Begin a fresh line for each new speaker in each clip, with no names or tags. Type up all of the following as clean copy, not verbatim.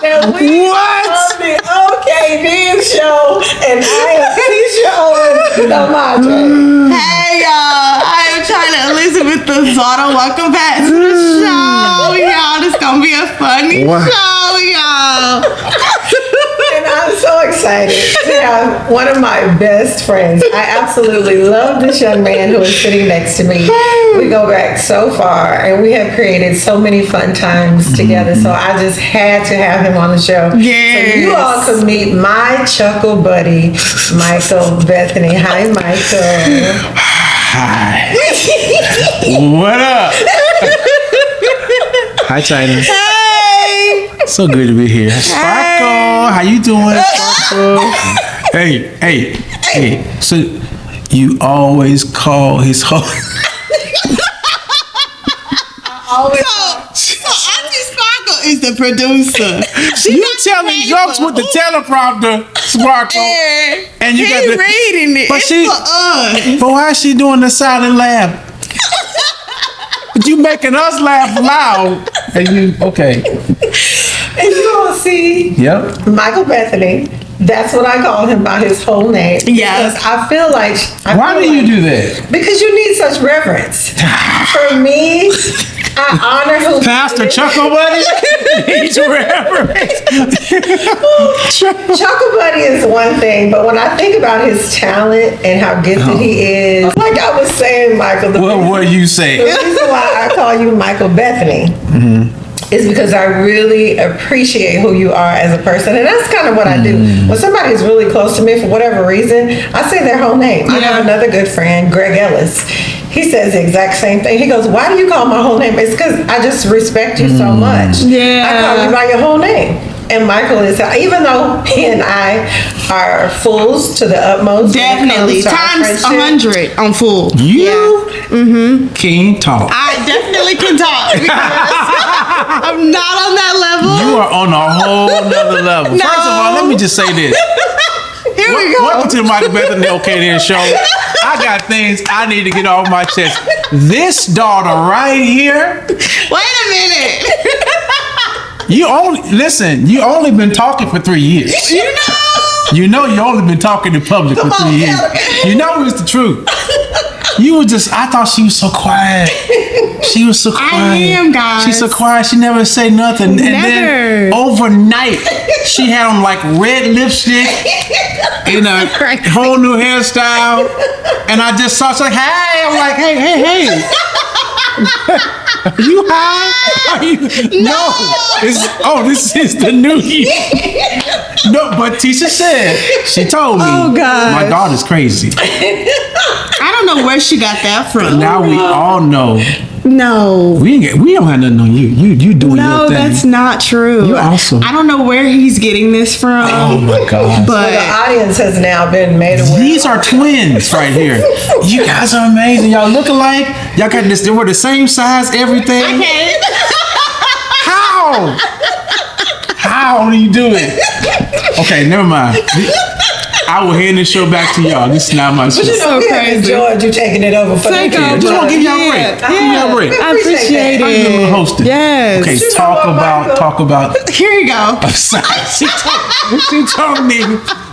That we on the OKD show, and I am Titia Owens, the madre.
Hey y'all, I am Chyna Elizabeth the Zotto. Welcome back to the show, y'all. This gonna be a funny show, y'all.
And I'm so excited to have one of my best friends. I absolutely love this young man who is sitting next to me. We go back so far, and we have created so many fun times together. So I just had to have him on the show.
Yes.
So you all could meet my chuckle buddy, Michael Bethany. Hi, Michael.
Hi. What up? Hi, Chyna.
Hey.
So good to be here. Sparkle. How you doing, Sparkle? Hey. So you always call his host.
So Auntie Sparkle is the producer.
You telling jokes with the teleprompter, Sparkle,
and
you got the
reading it. It's for us.
But why is she doing the silent laugh? But you making us laugh loud, and you okay?
And you all see,
Yep.
Michael Bethany. That's what I call him by his whole name.
Yeah.
Because I feel like.
Why do you do that?
Because you need such reverence. For me, I honor who.
Pastor Chuckle Buddy needs reverence.
Chuckle Buddy is one thing, but when I think about his talent and how gifted he is, like I was saying, Michael.
What you say?
The reason why I call you Michael Bethany. Is because I really appreciate who you are as a person. And that's kind of what I do. When somebody is really close to me for whatever reason, I say their whole name. I have another good friend, Greg Ellis. He says the exact same thing. He goes, why do you call my whole name? It's because I just respect you so much.
Yeah.
I call you by your whole name. And Michael is, even though he and I are fools to the utmost.
Definitely. Times 100 on full.
You can't talk.
I definitely can talk. I'm not on that level.
You are on a whole nother level.
No.
First of all, let me just say this.
Here we go.
Welcome to the Michael Bethany Okay Then show. I got things I need to get off my chest. This daughter right here.
Wait a minute.
You only been talking for 3 years. You know you only been talking in public for 3 years. You know it's the truth. I thought she was so quiet. She was so quiet.
I am, guys.
She's so quiet. She never say nothing.
Never.
And then overnight, she had on like red lipstick and a whole new hairstyle. And I just saw, she's like, hey. I'm like, hey. Are you high? Are you? No. This is the new you. No, but Titia said, she told me, my daughter's crazy.
I don't know where she got that from.
Now we all know.
No.
We don't have nothing on you. You doing your thing.
No, that's not true.
You awesome.
I don't know where he's getting this from.
Oh my God.
But
the audience has now been made aware.
These are twins right here. You guys are amazing. Y'all look alike. Y'all got this. They were the same size, everything.
I can't.
How do you do it? Okay, never mind. I will hand this show back to y'all. This is not my show.
But you know, we have enjoyed you taking it over for
Thank
the
you.
I just want to give y'all a break. Give y'all a break.
I appreciate it.
I'm doing hosting.
Yes.
Okay,
You know
talk
what,
about.
Here you go.
I'm sorry. She told me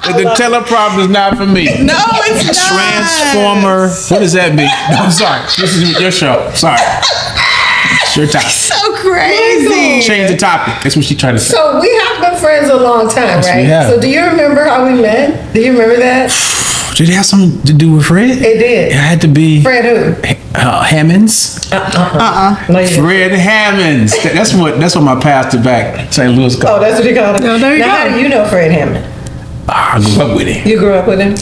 that the teleprompter is not for me.
No, it's not.
Transformer. What does that mean? No, I'm sorry. This is your show. Sorry. It's your topic.
So crazy.
Change the topic. That's what she tried to say.
So we have been friends a long time,
Yes,
right?
we have.
So do you remember how we met? Do you remember that?
Did it have something to do with Fred?
It did.
It had to be
Fred who?
Hammonds.
No, you didn't.
Fred Hammonds. That's what my pastor back St. Louis
Oh,
called.
that's what he called him.
No, there you
now,
go.
how do you know Fred Hammond?
I grew up with him.
You grew up with him?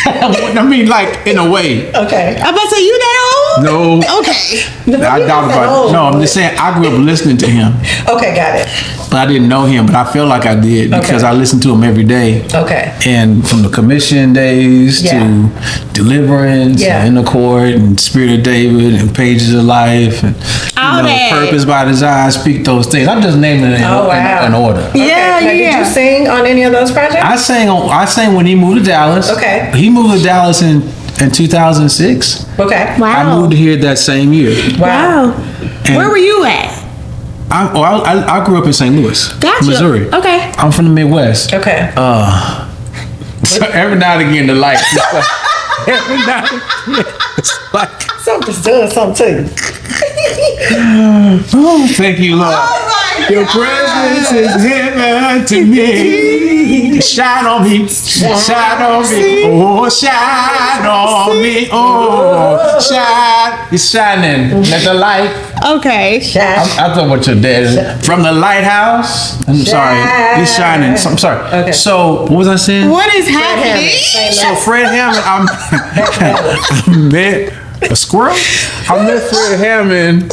I mean, like in a way.
Okay.
I'm about to say, you that old?
No.
Okay.
I doubt about it. No, I'm just saying I grew up listening to him.
Okay, got it.
But I didn't know him, but I feel like I did because
Okay.
I listened to him every day.
Okay.
And from the commission days to deliverance and in the court and Spirit of David and Pages of Life and Purpose by Desire, speak those things. I'm just naming it in order.
Okay.
Yeah,
now,
yeah.
Did you sing on any of those projects?
I sang when he moved to Dallas.
Okay.
He moved to Dallas in 2006.
Okay.
Wow.
I moved here that same year.
Wow.
Where were you at?
I grew up in St. Louis,
Gotcha.
Missouri.
Okay.
I'm from the Midwest.
Okay.
So every now and again, the light. Every now and again, it's like,
Something's doing something to you.
oh, thank you, Lord.
Oh my
Your
God.
presence is heaven to me. Shine on me, shine on me, oh, shine on me, oh, shine. It's shining. Let the light.
Okay.
I thought what your dad is. From the lighthouse. I'm sorry. He's shining. I'm sorry.
Okay.
So, what was I saying?
What is happening?
So Fred Hammond, I met a squirrel. I met Fred Hammond.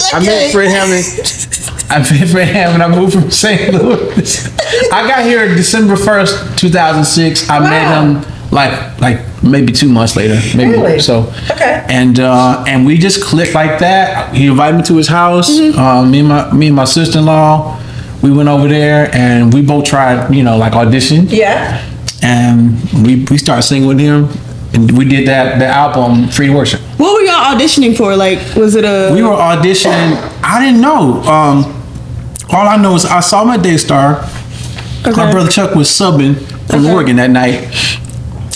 I moved from St. Louis. I got here December 1st, 2006. I met him like maybe 2 months later. Maybe
Really?
so.
Okay.
And we just clicked like that. He invited me to his house. Me and my sister-in-law, we went over there and we both tried, like audition.
Yeah.
And we started singing with him, and we did the album Free to Worship.
What were y'all auditioning for? Like, was it a?
We were auditioning. I didn't know. All I know is I saw my Day Star.
Okay.
My brother Chuck was subbing in Oregon that night,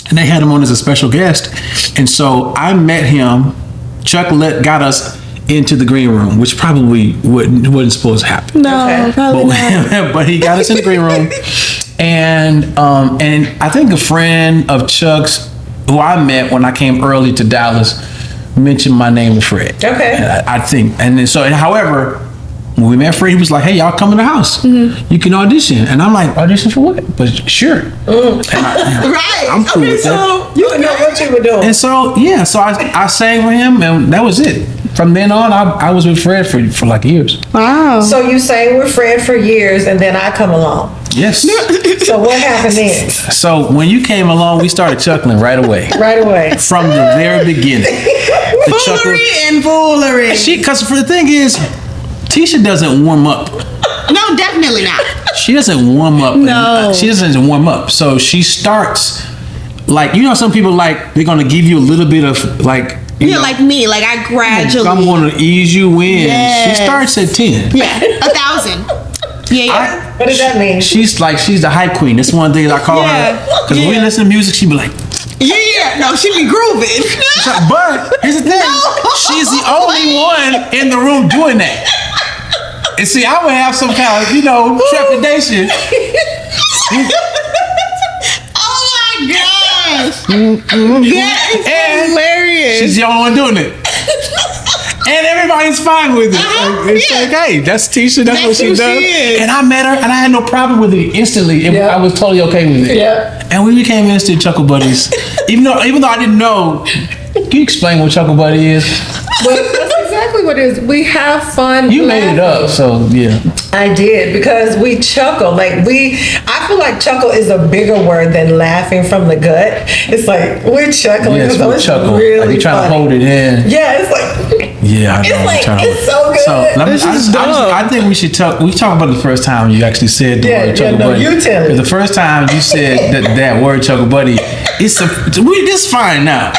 and they had him on as a special guest. And so I met him. Chuck got us into the green room, which probably wasn't supposed to happen.
No,
Okay.
probably not.
But he got us in the green room, and I think a friend of Chuck's who I met when I came early to Dallas mentioned my name to Fred.
Okay.
I think, and then however, when we met Fred, he was like, "Hey, y'all come in the house. You can audition." And I'm like, "Audition for what?" But sure. And
Right.
I'm cool with that.
So
You didn't know what you were doing.
And so I sang with him, and that was it. From then on, I was with Fred for like years.
wow.
So you sang with Fred for years, and then I come along.
Yes.
So what happened then?
So when you came along, we started chuckling right away.
Right away.
From the very beginning. The chuckle.
Foolery and foolery.
Because the thing is, Titia doesn't warm up.
No, definitely not.
She doesn't warm up.
No.
She doesn't warm up. So she starts like, some people like, they're going to give you a little bit of like,
You're like me. Like I gradually.
I'm going to ease you in.
Yes.
She starts at 10.
Yeah, 1,000. Yeah.
What does that mean?
She's the hype queen. That's one thing I call
Yeah.
her. Because when we
Yeah.
listen to music, she be like,
Yeah. No, she be grooving.
but here's the thing.
No.
She's the only one in the room doing that. And see, I would have some kind of, trepidation.
Oh my gosh. That is
And
hilarious.
She's the only one doing it. And everybody's fine with it. It's like, hey, that's Titia. That's what she
who
does.
she is.
And I met her, and I had no problem with it instantly.
Yeah.
I was totally okay with it.
Yeah.
And we became instant chuckle buddies. even though I didn't know. Can you explain what chuckle buddy is?
Well, that's exactly what it is. We have fun.
You made it up, so yeah.
I did, because we chuckle. I feel like chuckle is a bigger word than laughing from the gut. It's like we're chuckling.
Yes,
so
we
it's
chuckle.
really
Like you're trying
funny.
to hold it in.
Yeah, it's like
Yeah, I know.
It's like,
I'm trying to-
it's so good.
let me,
This is dope.
I think we should talk. We talk about the first time you actually said the word chuckle buddy.
you tell it.
'Cause the first time you said that word chuckle buddy, this fine now.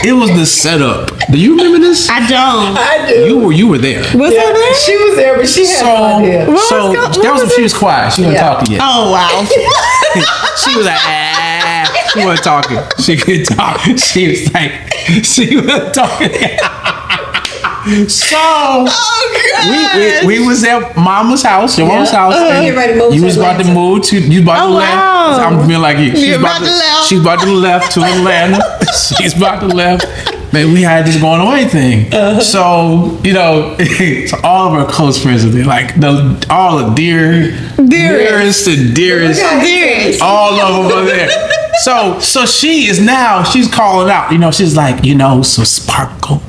It was the setup. Do you remember this?
I don't.
I do.
You were there.
Was
Yeah,
I there?
she was there, but she had no idea.
She was quiet. She wasn't
Yeah.
talking yet.
Oh wow.
She was like, she wasn't talking. She couldn't talk. She was like, she wasn't talking. So
Oh god.
we was at Mama's house, your mom's house. and
Get ready to move
you
to
was about to
Atlanta.
move to. You about
Oh,
to left.
wow.
I'm being like you.
You're about to left.
She's about to left to Atlanta. She's about to left. Man, we had this going away thing. So so all of our close friends are there, like all the dearest and dearest.
Dearest.
All of them are there. So she's calling out. She's like, so Sparkle.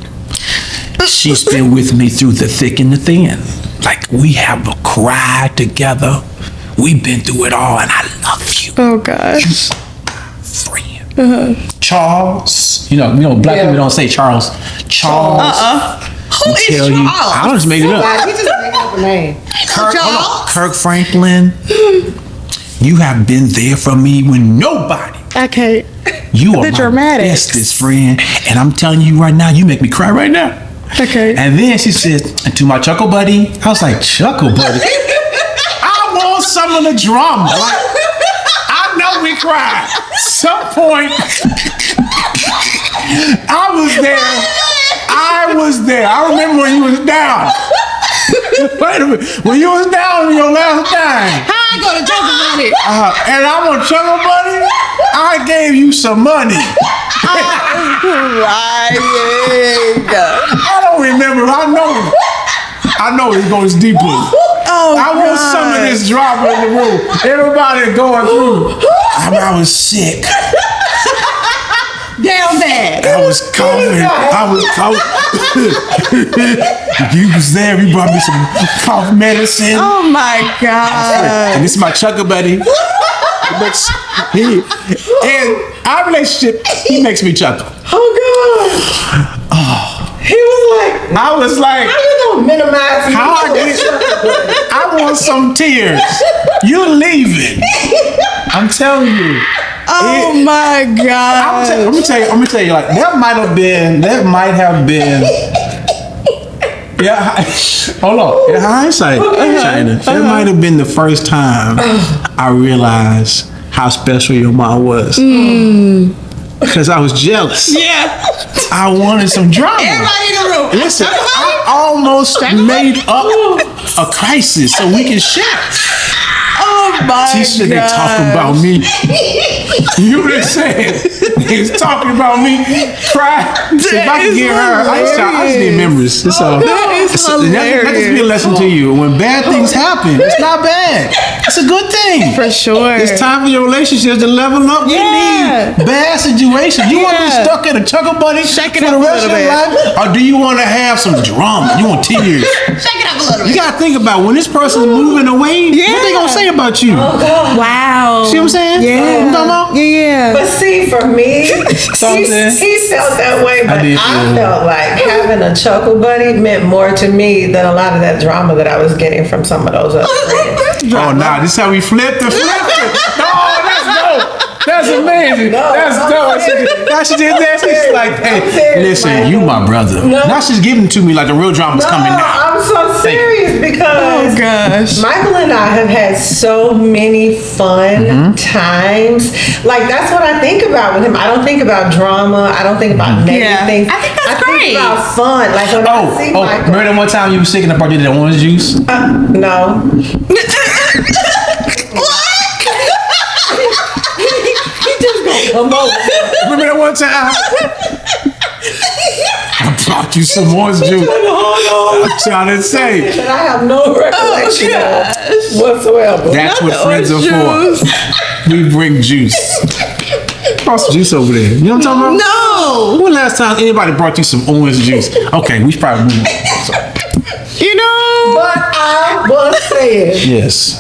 She's been with me through the thick and the thin. Like, we have cried together. We've been through it all, and I love you,
Oh gosh.
friend. Charles. Black people don't say Charles. Charles.
Who is
Tell
Charles?
you, I just made it up.
He just made up a name.
Kirk Franklin. You have been there for me when nobody.
Okay.
You are
The
my
dramatics.
bestest friend, and I'm telling you right now, you make me cry right now.
Okay.
And then she says, and to my chuckle buddy, I was like, chuckle buddy? I want some of the drama. Like, I know we cried. Some point, I was there. I remember when you was down. Wait a minute. When you was down on your last time.
How I go to Chuckle Buddy?
And I'm on Chuckle Buddy, I gave you some money.
Right.
I don't remember. I know it goes deeper.
Oh,
I want some of this drama in the room. Everybody going through. I was sick.
Damn bad.
I was coughing. You was there. You brought me some cough medicine.
Oh my God.
And this is my Chuckle Buddy. And our relationship, he makes me chuckle.
Oh God. He was like,
I was like,
how you gonna minimize me?
how I want some tears. You leaving. I'm telling you.
Oh my God.
Let me tell you, like, that might have been, yeah, hold on. In hindsight, Chyna, that might have been the first time I realized how special your mom was. Because I was jealous.
Yeah.
I wanted some drama.
Everybody in the room.
Listen, I almost made up a crisis so we can share.
Oh my
Titia, they
God.
talking about me. You were saying he's talking about me. Cry. So if I can get her, I just need memories. That's all.
That is hilarious.
Let this be a lesson to you. When bad things happen, it's not bad. It's a good thing.
For sure.
It's time for your relationships to level up. We
Yeah.
need bad situations. You want to be
Yeah.
stuck in a Chuckle Buddy
Shake it
for
up
the
a
rest of
little
your
bit.
life? Or do you want to have some drama? You want tears?
Shake it up a little
You
bit.
got to think about when this person's moving away, what they going to say about you?
Wow.
See what I'm saying?
Yeah.
You know what I'm talking about?
Yeah.
But see, for me,
Something.
he felt that way, but
did
I
feel
felt like having a Chuckle Buddy meant more to me than a lot of that drama that I was getting from some of those other friends.
Oh, nah, this is how we flipped it. No, that's dope. That's amazing.
No,
That's
I'm
dope.
serious.
Now she did that. She's like, hey,
serious,
listen,
Michael.
you my brother.
No.
Now she's giving it to me like the real drama's coming now.
I'm so serious because
Oh gosh.
Michael and I have had so many fun times. Like, that's what I think about with him. I don't think about drama. I don't think about negative
Yeah.
things.
I think that's
I
great.
think about fun. Like, when I see Michael.
Remember that one time you were sick and I brought you that orange juice?
No. He just gonna come over.
Remember that one time? I brought you some orange juice. I'm trying to say.
That I have no recollection of whatsoever.
That's what
Not
friends are
orange
for. We bring juice. Brought some juice over there. You know what I'm talking about?
No.
When last time anybody brought you some orange juice? Okay, we should probably move on.
You know.
But I was saying,
Yes.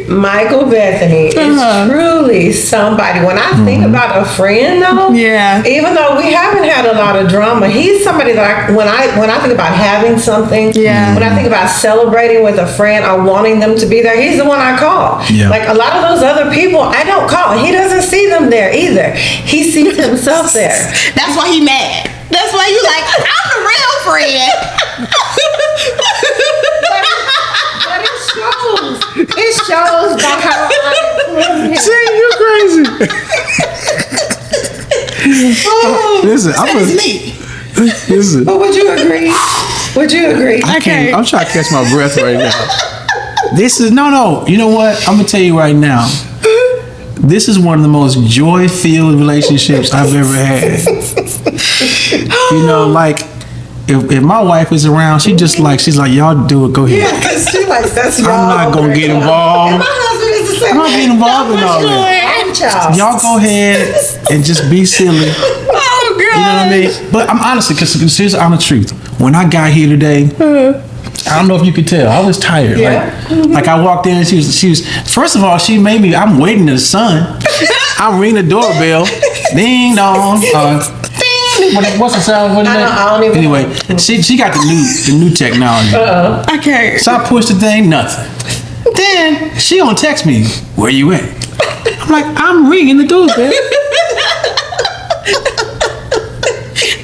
Michael Bethany is truly somebody. When I think about a friend, though,
Yeah.
even though we haven't had a lot of drama, he's somebody that when I think about having something,
Yeah.
when I think about celebrating with a friend or wanting them to be there, he's the one I call.
Yeah.
Like a lot of those other people, I don't call. He doesn't see them there either. He sees himself there.
That's why he mad. That's why you like, I'm the real friend.
But it shows. It shows by how I include him.
See, you're crazy. Listen,
It's me.
listen.
But would you agree? Would you agree?
Okay.
I'm trying to catch my breath right now. This is no. You know what? I'm gonna tell you right now. This is one of the most joy-filled relationships I've ever had. You know, like if my wife is around, she's like, y'all do it. Go ahead.
Yeah, because she likes that's y'all.
I'm not gonna get involved.
And my husband is the same.
I'm not getting involved in all that.
I'm child.
Y'all go ahead and just be silly.
Oh god.
You know what I mean? But I'm honestly, because here's the honest truth. When I got here today, I don't know if you could tell, I was tired.
Yeah.
Like I walked in and she was first of all, she made me, I'm waiting in the sun. I'm ringing the doorbell. Ding dong. Ding. What's the sound? What is
I
that?
don't even
Anyway, she got the new technology.
Okay.
So I pushed the thing, nothing. Then she gonna text me, where you at? I'm like, I'm ringing the doorbell.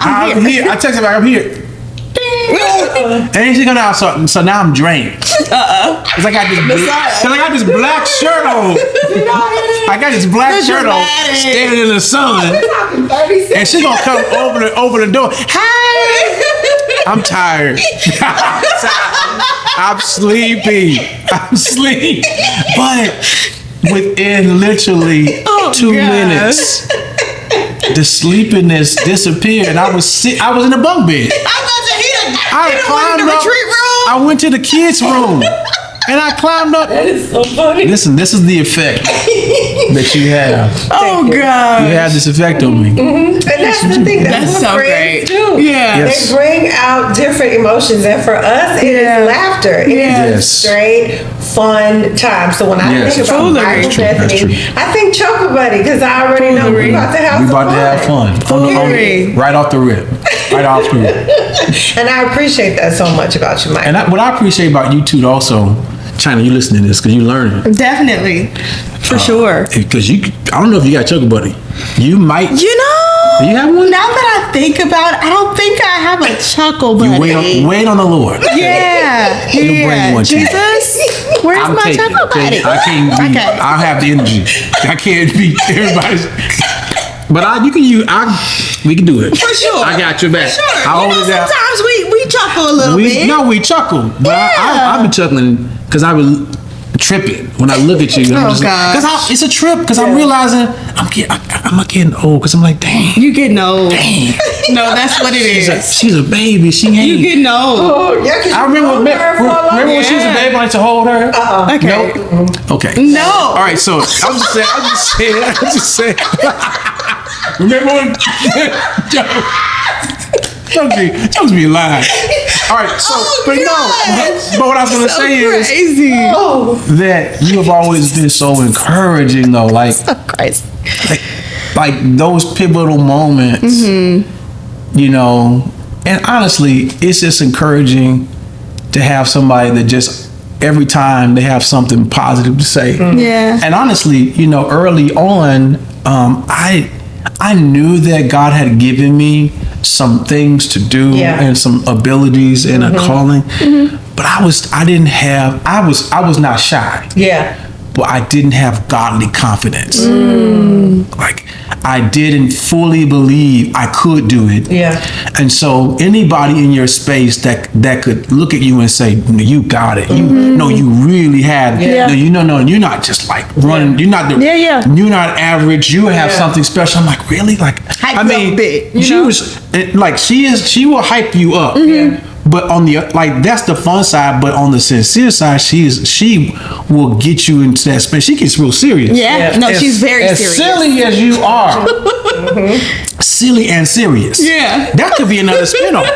I'm here. I text her back, I'm here. Ding. And she's gonna out. So now I'm drained. Cause I got this black shirt on. I got this black shirt on, standing in the sun, and she's gonna come over the door. Hey, I'm tired. I'm sleepy. I'm sleepy. But within literally 2 minutes, the sleepiness disappeared. I was in the bunk bed. I climbed up. I went to the kids' room. And I climbed up.
That is so funny.
Listen, this is the effect that you have.
Oh, God.
You have this effect on me.
And that's the thing. That's what
so
friends
great.
do.
Yeah.
Yes.
They bring out different emotions. And for us, it is laughter. It is a straight, fun time. So when I think about Michael Bethany, I think Choker Buddy, because I already know we're about to have fun.
Right off the rip. Right off the rip.
And I appreciate that so much about you, Michael.
And what I appreciate about you too also, Chyna, you listening to this because you learning.
Definitely. For sure.
Because I don't know if you got Choker Buddy. You might.
You know,
do you have one?
now that I think about it, I don't think I have a Chuckle Buddy.
You wait on the Lord.
Yeah.
He'll bring one to you.
Jesus, where's my Chuckle Buddy?
I can't be.
Okay.
I have the energy. I can't be everybody's. But we can do it.
For sure.
I got your back.
Sure.
I'll hold it down.
Sometimes we chuckle a little bit.
No, we chuckle. But I be chuckling because I was tripping when I look at you.
Oh, God.
Because it's a trip because I'm realizing I'm getting old because I'm like, dang.
You getting old.
Dang.
No, that's what it is.
She's a baby. She ain't.
You getting old.
Oh, yeah,
I remember when she was a baby, I like to hold her.
Okay.
Nope. Okay.
No.
All right, so I'm just saying. Remember when jokes be lying. All right, so but what I was gonna say
crazy.
is that you have always been so encouraging though, like
So crazy.
like those pivotal moments, you know, and honestly, it's just encouraging to have somebody that just every time they have something positive to say.
Yeah.
And honestly, you know, early on, I knew that God had given me some things to do and some abilities and a calling, but I was not shy.
Yeah.
But I didn't have godly confidence. Like I didn't fully believe I could do it.
Yeah.
And so anybody in your space that could look at you and say, no, you got it. You really had it. No, you're not just like running. You're not you're not average. You have something special. I'm like, really? Like
Hype up big,
she will hype you up. But on the that's the fun side. But on the sincere side, she will get you into that space. She gets real serious.
Yeah. No, she's very
as
serious.
silly as you are, silly and serious.
Yeah.
That could be another spinoff.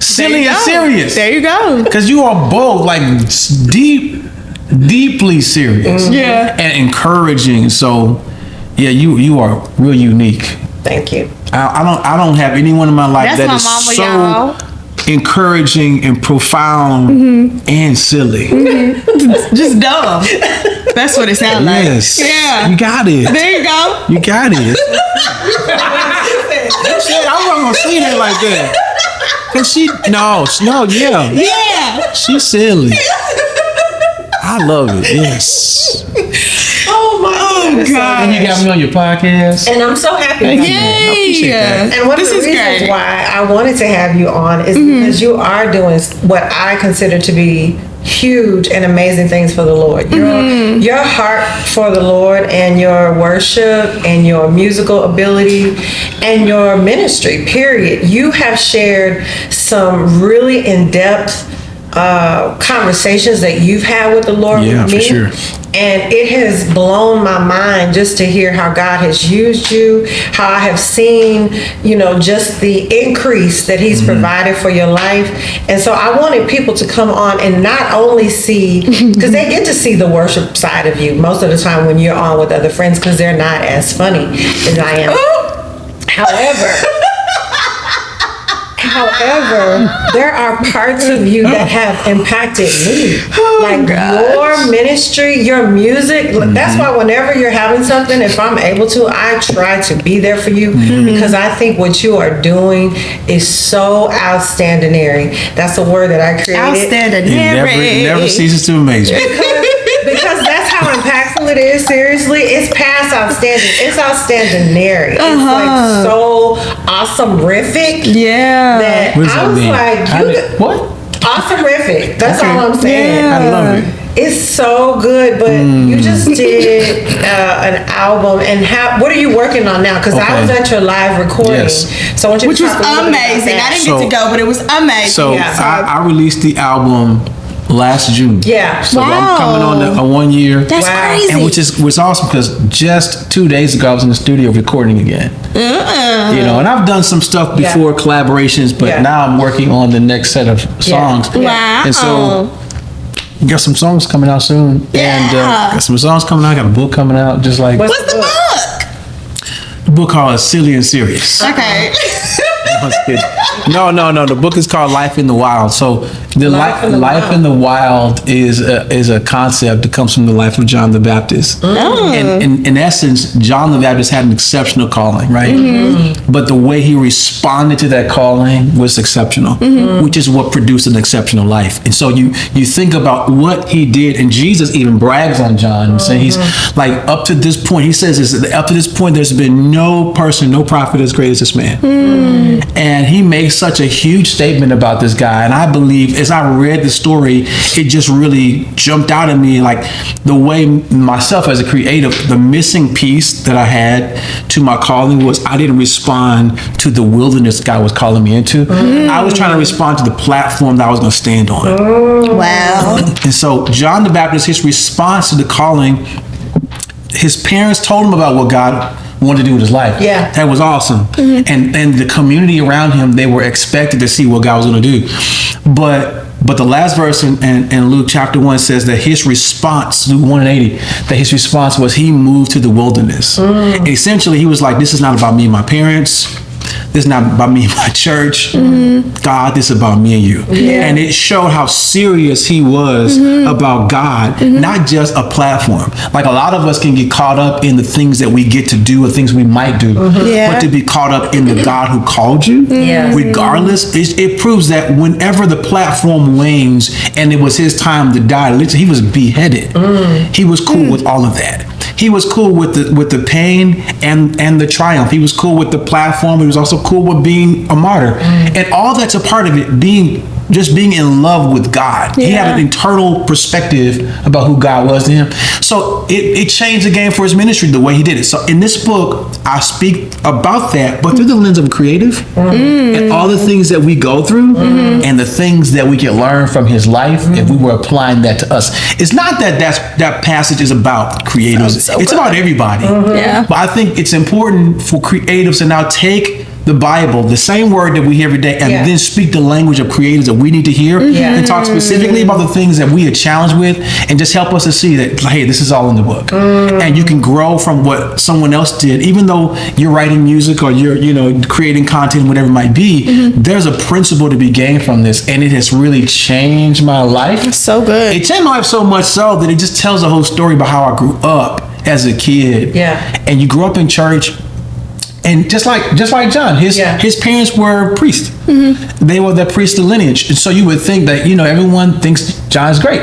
Silly and serious.
There you go.
Because you are both like deeply serious.
Yeah.
And encouraging. So, yeah, you are real unique.
Thank you.
I don't have anyone in my life
That's
that
my
is
mama,
so
y'all.
encouraging and profound and silly.
Just dumb. That's what it sounds like.
Yes.
Yeah.
You got it.
There you go.
You got it. I wasn't gonna say that like that. Cause
Yeah.
she's silly. I love it. Yes.
Oh my
God.
And you got me on your podcast.
And I'm so happy.
Thank
about
you.
that.
I appreciate that.
And one
This
of the
is
reasons
great.
why I wanted to have you on is because you are doing what I consider to be huge and amazing things for the Lord. Your heart for the Lord and your worship and your musical ability and your ministry, period. You have shared some really in-depth conversations that you've had with the Lord with me.
For sure.
And it has blown my mind just to hear how God has used you, how I have seen, just the increase that He's provided for your life. And so I wanted people to come on and not only see, because they get to see the worship side of you most of the time when you're on with other friends, because they're not as funny as I am. However, there are parts of you that have impacted me. Your ministry, your music. That's why whenever you're having something, if I'm able to, I try to be there for you because I think what you are doing is so outstanding. That's a word that I created.
Outstanding.
It never ceases to amaze me.
Because that's how impactful it is. Seriously, it's past outstanding. It's outstandinary. It's like so awesome-rific.
Yeah.
That
What does
I
that
was
mean?
like,
What?
awesome-rific. That's all I'm saying.
Yeah.
I love it.
It's so good, but you just did an album, and what are you working on now? Because I was at your live recording,
Yes.
so I want you
Which
to
was
talk a little bit about
amazing.
that.
I didn't get to go, but it was amazing.
So
Yeah.
I released the album last June.
Yeah.
So I'm coming on a 1 year.
That's
Wow.
crazy.
And which was awesome because just 2 days ago I was in the studio recording again. You know, and I've done some stuff before, collaborations, but now I'm working on the next set of songs.
Wow.
And so got some songs coming out soon. And got some songs coming out. Got a book coming out. Just like
What's the book?
the book called Silly and Serious.
Okay.
I was kidding. No. The book is called Life in the Wild. So the Life in the Wild is a concept that comes from the life of John the Baptist. And in essence, John the Baptist had an exceptional calling, right? But the way he responded to that calling was exceptional, which is what produced an exceptional life. And so you think about what he did, and Jesus even brags on John and saying he's like, up to this point, he says this, up to this point, there's been no person, no prophet as great as this man. And he makes such a huge statement about this guy. And I believe as I read the story, it just really jumped out at me, like the way myself as a creative, the missing piece that I had to my calling was I didn't respond to the wilderness God was calling me into. I was trying to respond to the platform that I was going to stand on.
Wow.
And so John the Baptist, his response to the calling, his parents told him about what God wanted to do with his life.
Yeah.
That was awesome. And the community around him, they were expected to see what God was going to do. But the last verse in Luke chapter 1 says that his response, Luke 1:80, that his response was he moved to the wilderness. And essentially, he was like, this is not about me and my parents. This is not about me and my church. God, this is about me and you. And it showed how serious he was about God, not just a platform. Like a lot of us can get caught up in the things that we get to do or things we might do, but to be caught up in the God who called you, regardless, it proves that whenever the platform wanes and it was his time to die, literally, he was beheaded. He was cool with all of that. He was cool with the pain and the triumph. He was cool with the platform. He was also cool with being a martyr. And all that's a part of it, being in love with God. He had an internal perspective about who God was to him. So it changed the game for his ministry the way he did it. So in this book, I speak about that, but through the lens of creative and all the things that we go through and the things that we can learn from his life if we were applying that to us. It's not that passage is about creatives. It's about everybody.
Yeah.
But I think it's important for creatives to now take the Bible, the same word that we hear every day, and then speak the language of creators that we need to hear and talk specifically about the things that we are challenged with and just help us to see that, hey, this is all in the book. And you can grow from what someone else did, even though you're writing music or you're, creating content, whatever it might be, there's a principle to be gained from this. And it has really changed my life.
So good.
It changed my life so much so that it just tells the whole story about how I grew up as a kid. And you grew up in church. And just like John, his parents were priests. They were the priestly lineage. And so you would think that, everyone thinks John's great.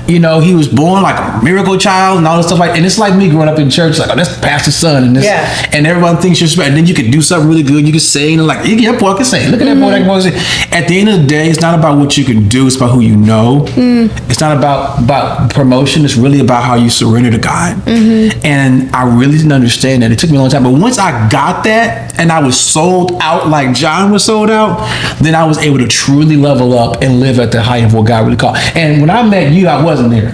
He was born like a miracle child and all this stuff and it's like me growing up in church, like, oh, that's the pastor's son and this. And everyone thinks you're special. And then you could do something really good. You could sing and like, that boy can sing. Look at that boy, that boy can sing. At the end of the day, it's not about what you can do, it's about who you know. It's not about promotion, it's really about how you surrender to God. And I really didn't understand that. It took me a long time. But once I got that and I was sold out like John was sold out, then I was able to truly level up and live at the height of what God really called. And when I met you, I wasn't there.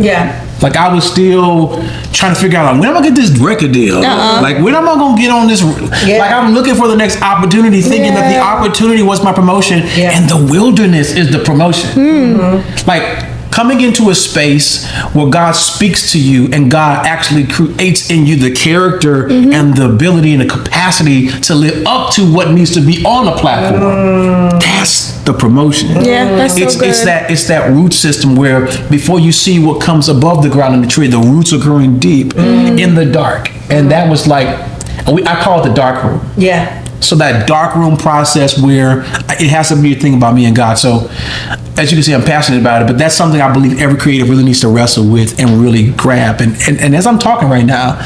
Like I was still trying to figure out, like, when am I gonna get this record deal? Like when am I gonna get on this? Like I'm looking for the next opportunity, thinking that the opportunity was my promotion and the wilderness is the promotion. Like coming into a space where God speaks to you and God actually creates in you the character and the ability and the capacity to live up to what needs to be on a platform. That's the promotion.
Yeah, that's so good.
It's that root system where before you see what comes above the ground in the tree, the roots are growing deep in the dark. And that was like, I call it the dark room.
Yeah.
So that dark room process where it has to be a thing about me and God. So as you can see, I'm passionate about it, but that's something I believe every creative really needs to wrestle with and really grab. And as I'm talking right now,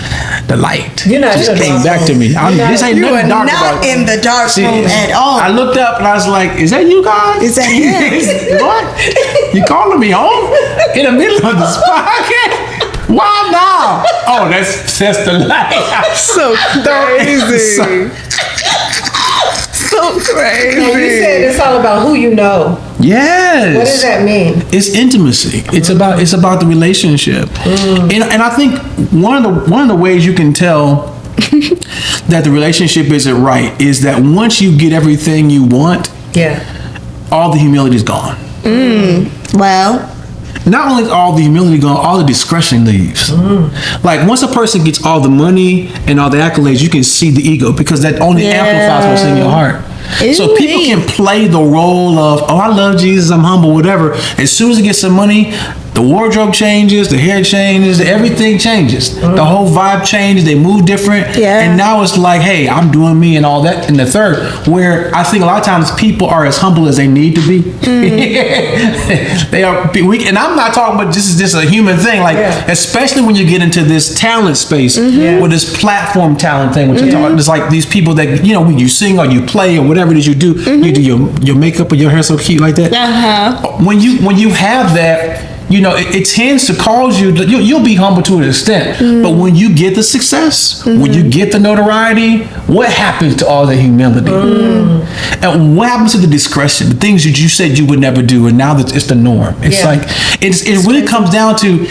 the light just came back to me. This ain't nothing dark about it.
In the dark room at all.
I looked up and I was like, is that you guys?
Is that him?
What? You calling me home in the middle of this podcast? Why now? Oh, that's the light.
So crazy. So crazy.
And you said it's all about who you know.
Yes.
What does that mean?
It's intimacy. It's about the relationship. And I think one of the ways you can tell that the relationship isn't right is that once you get everything you want, all the humility is gone.
Well,
not only is all the humility gone, all the discretion leaves. Like once a person gets all the money and all the accolades, you can see the ego because that only amplifies what's in your heart. So people can play the role of, oh, I love Jesus, I'm humble, whatever. As soon as they get some money, the wardrobe changes, the hair changes, everything changes. The whole vibe changes, they move different. And now it's like, hey, I'm doing me and all that. And the third, where I think a lot of times people are as humble as they need to be. They are weak. And I'm not talking about this is just a human thing. Like, especially when you get into this talent space with this platform talent thing, which it's like these people that, you know, when you sing or you play or whatever it is you do, you do your makeup or your hair so cute like that. When you have that, you know, it tends to cause you'll be humble to an extent. But when you get the success, when you get the notoriety, what happens to all the humility? And what happens to the discretion, the things that you said you would never do, and now that it's the norm? It's like, it really comes down to,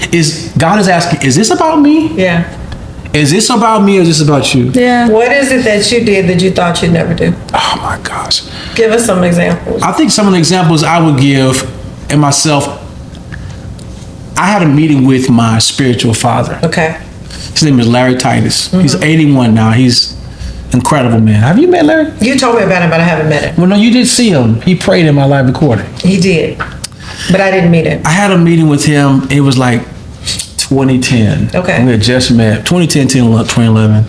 God is asking, is this about me? Is this about me or is this about you?
What is it that you did that you thought you'd never do?
Oh my gosh.
Give us some examples.
I think some of the examples I would give in myself, I had a meeting with my spiritual father.
Okay.
His name is Larry Titus. He's 81 now. He's incredible, man. Have you met Larry?
You told me about him, but I haven't met him.
Well, no, you did see him. He prayed in my live recording.
He did, but I didn't meet him.
I had a meeting with him. It was like 2010.
Okay.
We had just met. 2010, 2011.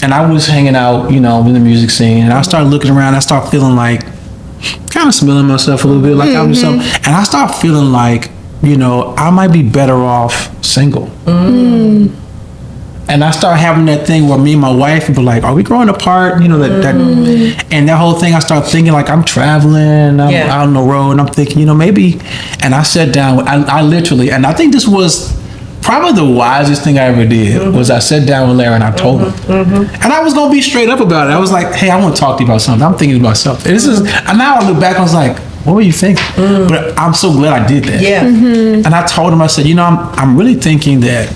And I was hanging out, you know, in the music scene. And I started looking around. I started feeling like, kind of smelling myself a little bit. Like I'm just something. And I started feeling like, you know, I might be better off single. And I started having that thing where me and my wife would be like, are we growing apart? You know, and that whole thing, I started thinking like I'm traveling, I'm out on the road, and I'm thinking, you know, maybe. And I sat down, I literally, and I think this was probably the wisest thing I ever did, was I sat down with Larry and I told him. And I was going to be straight up about it. I was like, hey, I want to talk to you about something. I'm thinking about something. And now I look back, I was like, what were you thinking? But I'm so glad I did that. And I told him, I said, you know, I'm really thinking that,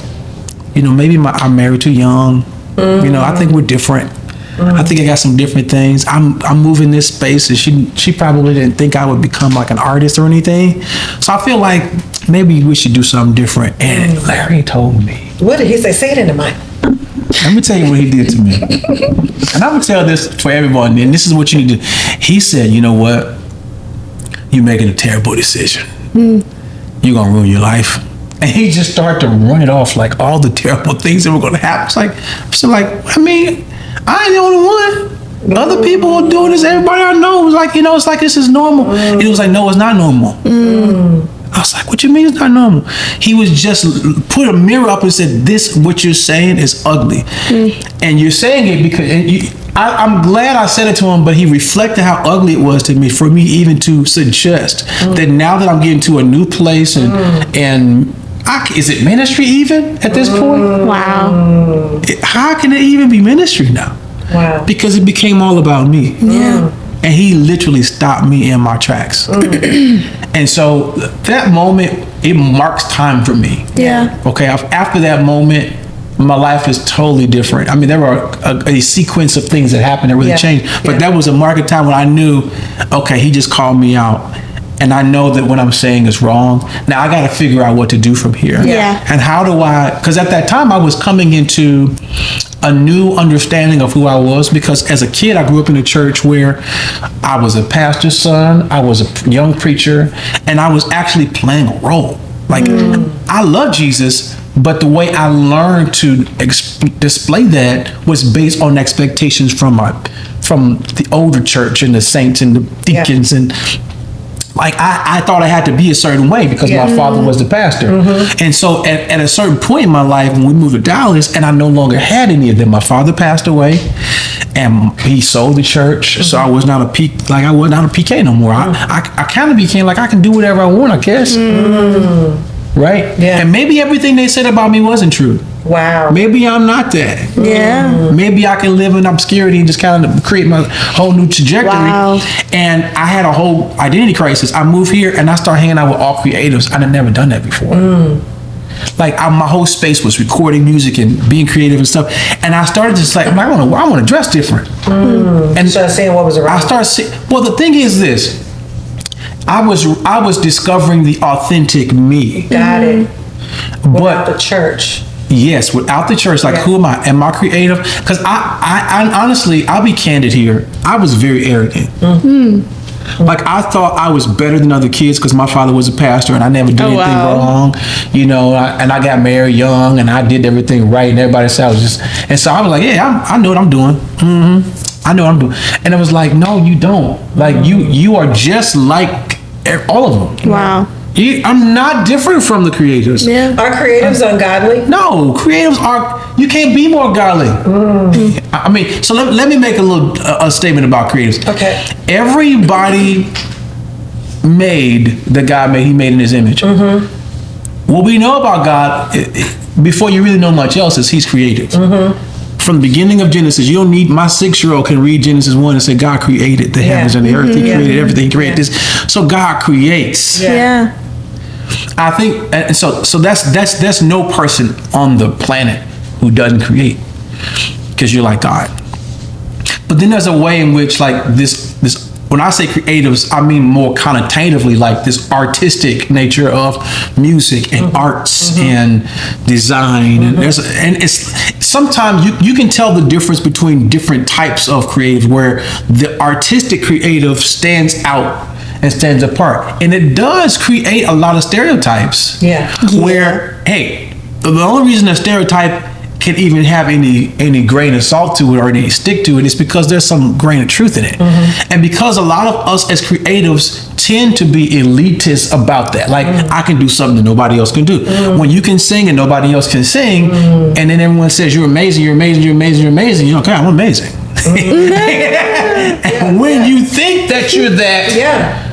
you know, maybe I'm married too young. You know, I think we're different. I think I got some different things. I'm moving this space, and she probably didn't think I would become like an artist or anything. So I feel like maybe we should do something different. And Larry told me.
What did he say? Say it in the mic.
Let me tell you what he did to me. And I'm gonna tell this for everyone, and this is what you need to do. He said, you know what? You're making a terrible decision. You're gonna ruin your life. And he just started to run it off, like all the terrible things that were gonna happen. It's like, I mean, I ain't the only one. Other people are doing this. Everybody I know was like, you know, it's like this is normal. And he was like, no, it's not normal. I was like, what you mean it's not normal? He was just put a mirror up and said, this, what you're saying is ugly. And you're saying it because, I'm glad I said it to him, but he reflected how ugly it was to me, for me even to suggest that now that I'm getting to a new place and is it ministry even at this point?
Wow.
How can it even be ministry now?
Wow.
Because it became all about me. And he literally stopped me in my tracks. And so that moment, it marks time for me. Okay, after that moment, my life is totally different. I mean, there were a sequence of things that happened that really changed. But that was a market time when I knew, okay, he just called me out. and I know that what I'm saying is wrong. Now I got to figure out what to do from here.
Yeah.
And how do I, because at that time I was coming into a new understanding of who I was, because as a kid I grew up in a church where I was a pastor's son, I was a young preacher, and I was actually playing a role. Like, I love Jesus, but the way I learned to display that was based on expectations from the older church and the saints and the deacons. And like, I thought I had to be a certain way because my father was the pastor. And so at a certain point in my life, when we moved to Dallas, and I no longer had any of them, my father passed away and he sold the church. So I was not a PK no more. I kind of became like, I can do whatever I want, I guess. Right?
Yeah.
And maybe everything they said about me wasn't true.
Wow.
Maybe I'm not that.
Yeah.
Maybe I can live in obscurity and just kind of create my whole new trajectory.
Wow.
And I had a whole identity crisis. I moved here and I started hanging out with all creatives. I'd never done that before. Like, my whole space was recording music and being creative and stuff. And I started just like, I want to dress different. And
started seeing what was around.
I started seeing, well, the thing is this. I was discovering the authentic me.
Got it. Without
But
the church.
yes, without the church, like, who am I? Am I creative? Because I honestly, I'll be candid here. I was very arrogant. Like, I thought I was better than other kids because my father was a pastor and I never did anything wrong, you know. And I got married young and I did everything right, and everybody said I was just. And so I was like, yeah, I know what I'm doing. I know what I'm doing. And it was like, no, you don't. Like, you are just like all of them.
Wow.
I'm not different from the creators.
Yeah.
Are creatives ungodly?
No, creatives you can't be more godly. I mean, so let me make a statement about creatives.
Okay.
Everybody made that God made, he made in his image. What we know about God, before you really know much else, is he's creative. From the beginning of Genesis, you don't need, my 6-year-old can read Genesis 1 and say God created the heavens and the earth. He created everything. He created this. So God creates.
Yeah.
I think, and so that's no person on the planet who doesn't create, because you're like God. But then there's a way in which, like, this when I say creatives, I mean more connotatively, like this artistic nature of music and arts and design. And it's sometimes you can tell the difference between different types of creative, where the artistic creative stands out and stands apart. And it does create a lot of stereotypes.
Yeah.
Where, hey, the only reason a stereotype can even have any grain of salt to it or any stick to it is because there's some grain of truth in it. And because a lot of us as creatives tend to be elitist about that. Like, I can do something that nobody else can do. When you can sing and nobody else can sing, and then everyone says you're amazing, you're amazing, you're amazing, you're amazing, you're like, okay, I'm amazing. And when you think that you're that,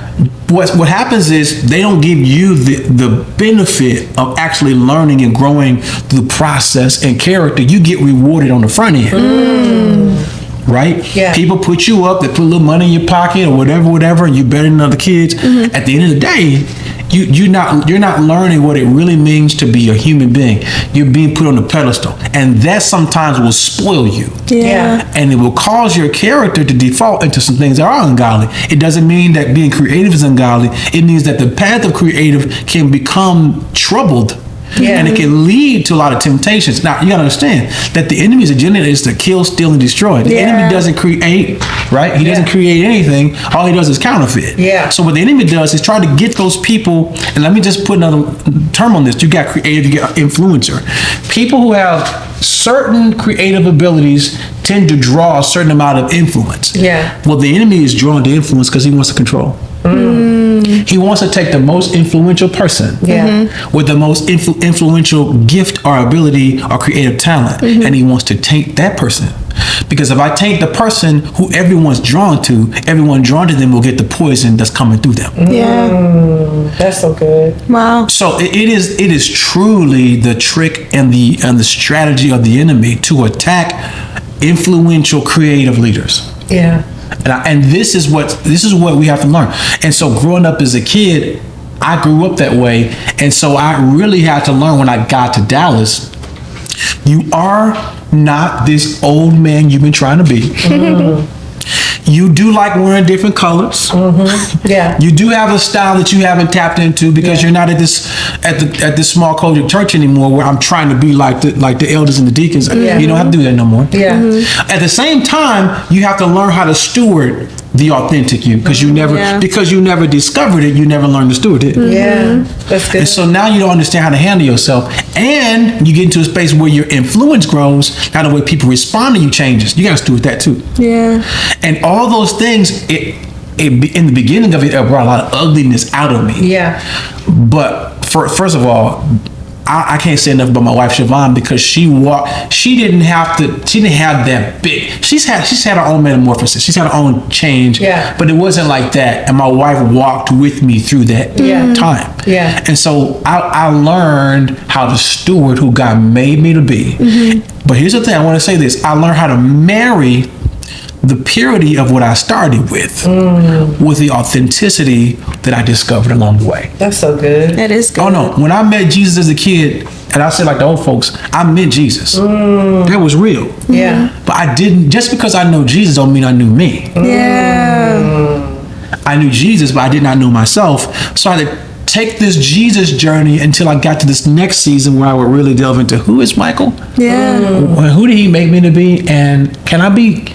what happens is they don't give you the benefit of actually learning and growing through the process and character. You get rewarded on the front end. Right?
Yeah.
People put you up, they put a little money in your pocket or whatever, and you're better than other kids. At the end of the day, you're not learning what it really means to be a human being. You're being put on a pedestal, and that sometimes will spoil you.
Yeah.
And it will cause your character to default into some things that are ungodly. It doesn't mean that being creative is ungodly. It means that the path of creative can become troubled. And it can lead to a lot of temptations. Now, you gotta understand that the enemy's agenda is to kill, steal, and destroy. The enemy doesn't create, right? He doesn't create anything. All he does is counterfeit. So what the enemy does is try to get those people, and let me just put another term on this. You got creative, you got influencer. People who have certain creative abilities tend to draw a certain amount of influence. Well, the enemy is drawn to influence because he wants to control. He wants to take the most influential person with the most influential gift or ability or creative talent, and he wants to taint that person. Because if I taint the person who everyone drawn to them will get the poison that's coming through them.
That's so good.
Wow.
So it is truly the trick and the strategy of the enemy to attack influential creative leaders. And this is what we have to learn. And so growing up as a kid, I grew up that way. And so I really had to learn when I got to Dallas, you are not this old man you've been trying to be. You do like wearing different colors.
Yeah.
You do have a style that you haven't tapped into because you're not at this small Kojic church anymore, where I'm trying to be like the elders and the deacons. You don't have to do that no more.
Yeah.
At the same time, you have to learn how to steward the authentic you, because you never discovered it. You never learned to steward it.
Yeah. That's good.
And so now you don't understand how to handle yourself, and you get into a space where your influence grows. Now the way people respond to you changes. You got to steward that too.
Yeah.
And all those things, it in the beginning of it brought a lot of ugliness out of me.
Yeah.
But first of all, I can't say enough about my wife Siobhan, because she didn't have that big. She's had her own metamorphosis. She's had her own change.
Yeah.
But it wasn't like that. And my wife walked with me through that time.
Yeah.
And so I learned how to steward who God made me to be. But here's the thing, I want to say this. I learned how to marry the purity of what I started with the authenticity that I discovered along the way.
That's so good.
That is good.
Oh no, when I met Jesus as a kid, and I said like the old folks, I met Jesus. That was real.
Yeah.
But I didn't, just because I know Jesus don't mean I knew me.
Yeah.
I knew Jesus, but I did not know myself. So I had to take this Jesus journey until I got to this next season where I would really delve into who is Michael?
Yeah.
Who did he make me to be? And can I be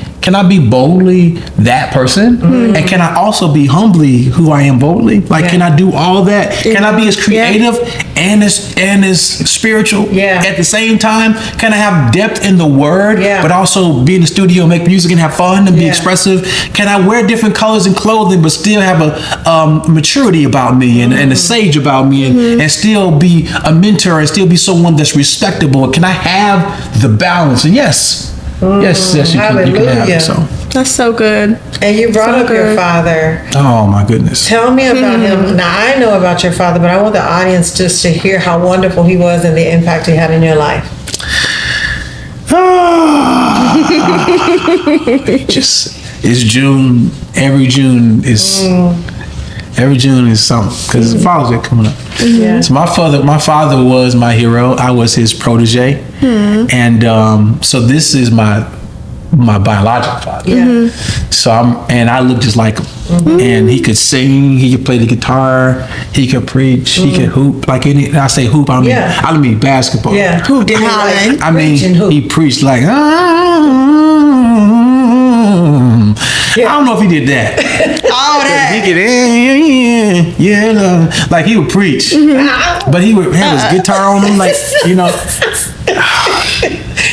boldly that person? And can I also be humbly who I am boldly? Like, can I do all that? Can I be as creative and as spiritual at the same time? Can I have depth in the word, but also be in the studio, make music and have fun and be expressive? Can I wear different colors and clothing but still have a maturity about me and a sage about me and still be a mentor and still be someone that's respectable? Can I have the balance? And yes, you can have it. So
That's so good.
And you brought up your father.
oh my goodness.
Tell me about him. Now, I know about your father, but I want the audience just to hear how wonderful he was and the impact he had in your life.
It's June. Every June is something, because it's Father's Day coming up.
Yeah.
So my father was my hero. I was his protege, and so this is my biological father.
Yeah.
So I look just like him, and he could sing, he could play the guitar, he could preach, he could hoop. Like I say hoop, I don't mean basketball.
Yeah.
Hoop and hollering.
I mean, he preached like, I don't know if he did that.
All that.
He could, like he would preach, but he would have his guitar on him, like,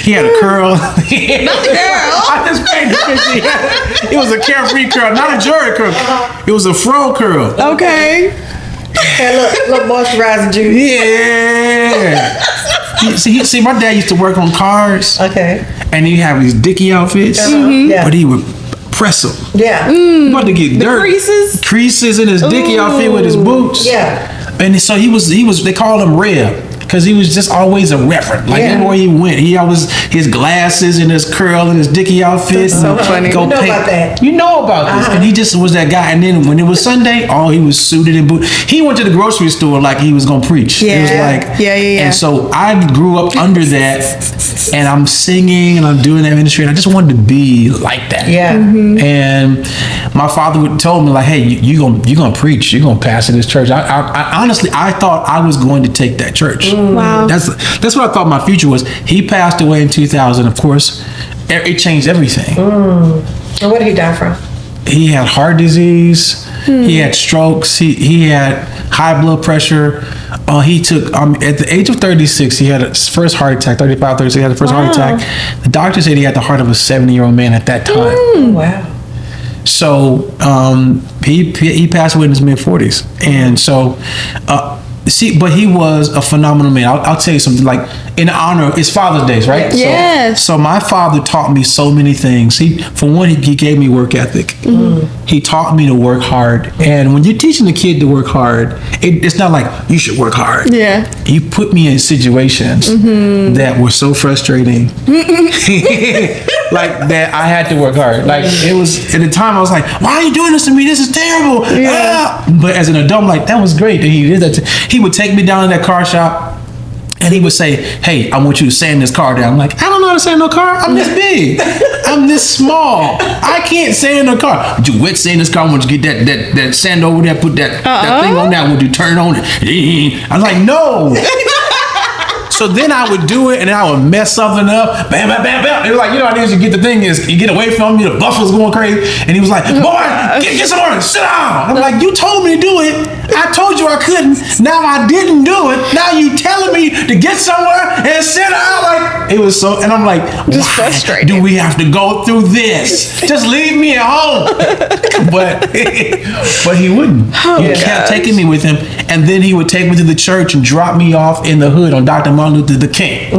he had a curl.
Not the girl.
I just painted the picture. It was a carefree curl, not a Jerry curl. It was a fro curl.
Okay.
And look, moisturizing juice.
Yeah. See, my dad used to work on cars.
Okay.
And he'd have these dicky outfits,
Yeah.
but he would press them.
Yeah.
About to get dirt. Creases in his dicky outfit with his boots.
Yeah.
And so he was. They called him Reb, because he was just always a reverend. Like everywhere he went, he always his glasses and his curl and his dicky outfits.
That's so funny.
You know about that.
You know about this, and he just was that guy. And then when it was Sunday, he was suited and booted. He went to the grocery store like he was gonna preach.
Yeah.
It was like
Yeah.
And so I grew up under that, and I'm singing and I'm doing that ministry, and I just wanted to be like that.
Yeah.
And my father told me like, "Hey, you gonna preach? You gonna pastor this church?" I honestly thought I was going to take that church.
Wow.
That's what I thought my future was. He passed away in 2000. Of course, it changed everything.
And what did he die from?
He had heart disease. He had strokes. He had high blood pressure. He took at the age of 36. He had his first heart attack. 35, 36. He had the first heart attack. The doctor said he had the heart of a 70-year-old man at that time.
Wow.
So he passed away in his mid-40s, and so. But he was a phenomenal man. I'll tell you something, like in honor of, it's Father's Day, right?
Yes.
So my father taught me so many things. He gave me work ethic. He taught me to work hard. And when you're teaching a kid to work hard, it's not like you should work hard.
Yeah.
He put me in situations that were so frustrating, like that I had to work hard. Like it was, at the time I was like, why are you doing this to me? This is terrible.
Yeah.
But as an adult, I'm like, that was great that he did that. He would take me down to that car shop, and he would say, hey, I want you to sand this car down. I'm like, I don't know how to sand no car. I'm this big. I I'm this small. I can't stay in the car. Would you wet stay in this car? Would you get that sand over there? Put that thing on that. Would you turn on it? I was like, no. So then I would do it, and then I would mess something up. Bam, bam, bam, bam. It was like, you know, I need to get the thing is you get away from me. The buffalo's going crazy, and he was like, "Boy, get some more. Sit down." I'm like, "You told me to do it. I told you I couldn't. Now I didn't do it. Now you telling me to get somewhere and sit down." Like it was so, and I'm like,
just
why
frustrated.
do we have to go through this? Just leave me at home. But he wouldn't. He kept taking me with him, and then he would take me to the church and drop me off in the hood on Dr. Martin Luther King.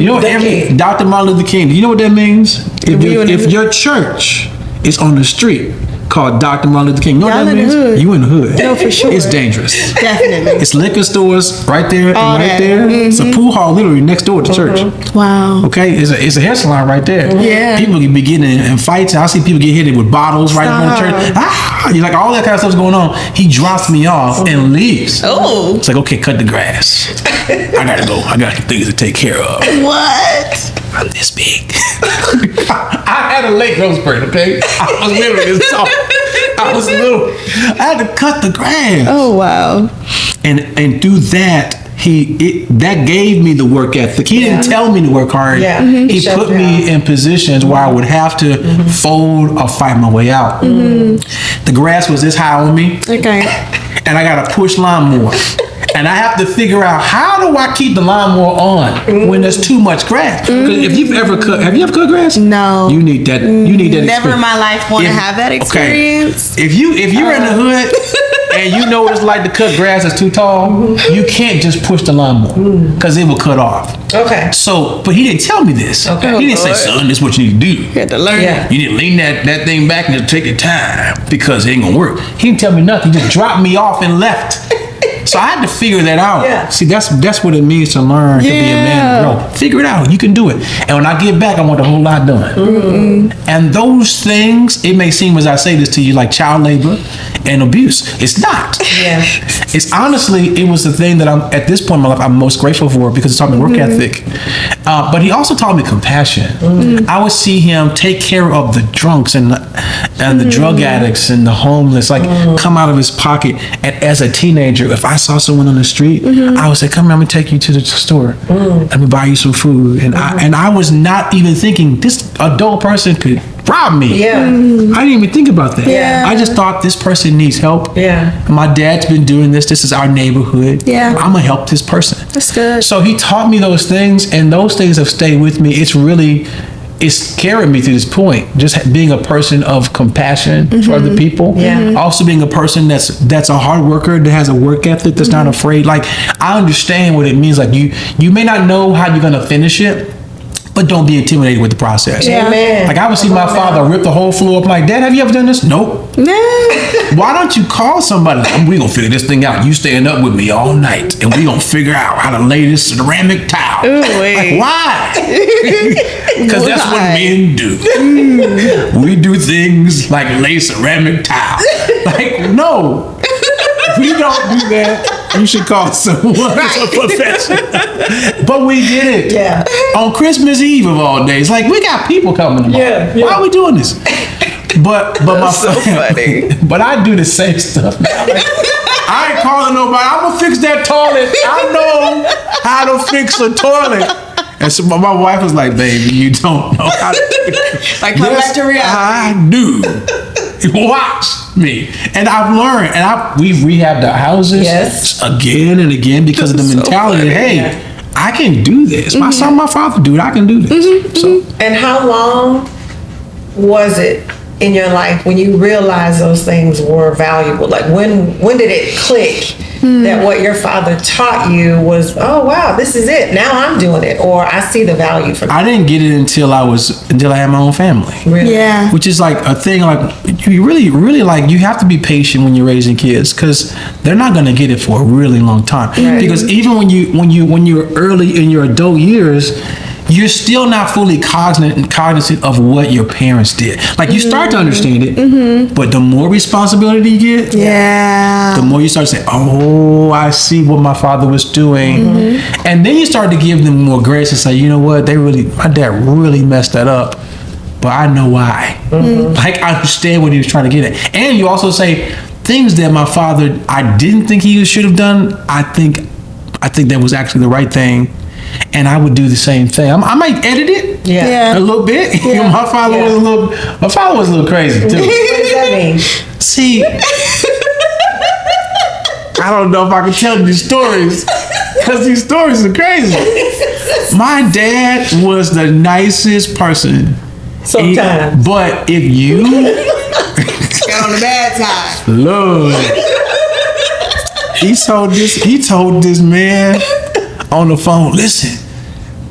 You know what Dr. Martin Luther King, do you know what that means? If your church is on the street called Dr. Martin Luther King, you know what that means? You in the hood.
No, for sure.
It's dangerous.
Definitely.
It's liquor stores right there and
All
right
that.
there. It's a pool hall literally next door to church.
Wow.
Okay, it's a hair salon right there.
Yeah.
People can be getting in fights. I see people get hit with bottles right in front of church. You like all that kind of stuff's going on. He drops me off and leaves.
Oh.
It's like, okay, cut the grass. I gotta go. I got things to take care of.
What?
I'm this big. I had a late growth spurt, okay? I was literally this tall. I was little. I had to cut the grass.
Oh, wow.
And through that, that gave me the work ethic. He didn't tell me to work hard.
Yeah.
He put me in positions where I would have to fold or fight my way out. The grass was this high on me.
Okay.
And I got a push lawnmower. And I have to figure out, how do I keep the lawnmower on when there's too much grass? Because if you've ever have you ever cut grass?
No.
You need that. You need that.
Never in my life want to have that experience.
Okay. If you're in the hood and you know what it's like to cut grass that's too tall, you can't just push the lawnmower because it will cut off.
Okay.
So, but he didn't tell me this.
Okay.
He didn't say, "Son, this is what you need to do."
You had to learn.
Yeah.
You need to lean that thing back and just take your time because it ain't gonna work. He didn't tell me nothing. He just dropped me off and left. So I had to figure that out.
Yeah.
See, that's what it means to learn to be a man and grow. Figure it out. You can do it. And when I get back, I want a whole lot done. And those things, it may seem as I say this to you like child labor and abuse. It's not.
Yeah.
It's honestly, it was the thing that I'm at this point in my life I'm most grateful for because it taught me work ethic. But he also taught me compassion. I would see him take care of the drunks and the drug addicts and the homeless, like come out of his pocket. And as a teenager, if I saw someone on the street, I would say, "Come here, I'm gonna take you to the store. Let me buy you some food." And I was not even thinking this adult person could rob me.
Yeah.
I didn't even think about that.
Yeah.
I just thought this person needs help.
Yeah.
My dad's been doing this. This is our neighborhood.
Yeah.
I'm gonna help this person.
That's good.
So he taught me those things, and those things have stayed with me. It's carried me to this point. Just being a person of compassion for other people.
Yeah.
Also being a person that's a hard worker, that has a work ethic, that's not afraid. Like, I understand what it means. Like, you may not know how you're gonna finish it, but don't be intimidated with the process.
Yeah.
Amen.
Like, I would see my father rip the whole floor up. I'm like, "Dad, have you ever done this?" "Nope."
Nah.
Why don't you call somebody? We gonna figure this thing out. You staying up with me all night, and we gonna figure out how to lay this ceramic tile.
Ooh, wait.
Like, why? Because that's what
Why?
men do. We do things like lay ceramic tile. Like, no. We don't do that. You should call someone who's a professional. But we did it.
Yeah.
On Christmas Eve of all days. Like, we got people coming tomorrow.
Yeah, yeah.
Why are we doing this? But
That's so funny.
But I do the same stuff now. Like, I ain't calling nobody. I'm gonna fix that toilet. I know how to fix a toilet. And so my wife was like, "Baby, you don't know how to fix."
Like, come back to reality.
I do. Watch me. And I've learned, and we've rehabbed our houses again and again because of the mentality that, hey, I can do this. My son, my father do it. I can do this. So,
And how long was it in your life when you realized those things were valuable? Like, when did it click that what your father taught you was, oh wow, this is it, now I'm doing it, or I see the value from it?
I didn't get it until I had my own family.
Really?
Yeah.
Which is like a thing, like you really like, you have to be patient when you're raising kids because they're not going to get it for a really long time.
Right.
Because even when you're early in your adult years, you're still not fully cognizant of what your parents did. Like, you start to understand it, but the more responsibility you get,
Yeah.
the more you start to say, "Oh, I see what my father was doing," and then you start to give them more grace and say, "You know what? My dad really messed that up, but I know why. Like, I understand what he was trying to get at. And you also say things that my father, I didn't think he should have done. I think that was actually the right thing. And I would do the same thing. I might edit it a little bit.
Yeah.
My father was a little crazy too.
What does that mean?
See, I don't know if I can tell these stories because these stories are crazy. My dad was the nicest person.
Sometimes.
But if you
Got on the bad side.
Lord, he told this man on the phone, listen,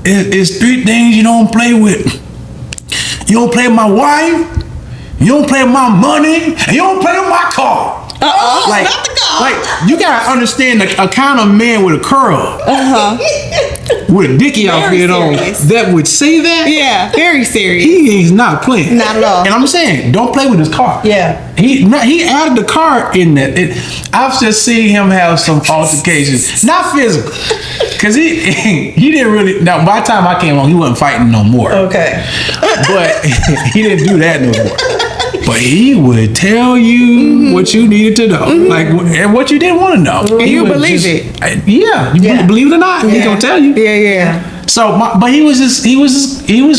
it's 3 things you don't play with. You don't play with my wife, you don't play with my money, and you don't play with my car. Like,
not the car.
Like, you gotta understand a kind of man with a curl, with a dicky outfit on,
serious.
that would say that.
Yeah, very serious.
He's not playing.
Not at all.
And I'm saying, don't play with his car.
Yeah.
He added the car in that. I've just seen him have some altercations, not physical, because he didn't really. Now, by the time I came along, he wasn't fighting no more.
Okay.
But he didn't do that no more. But he would tell you what you needed to know, like, and what you didn't want to know.
And
He
you
would
believe
just-
it.
Yeah,
Yeah.
believe it or not, he
Yeah.
gonna tell you.
Yeah.
So, but he was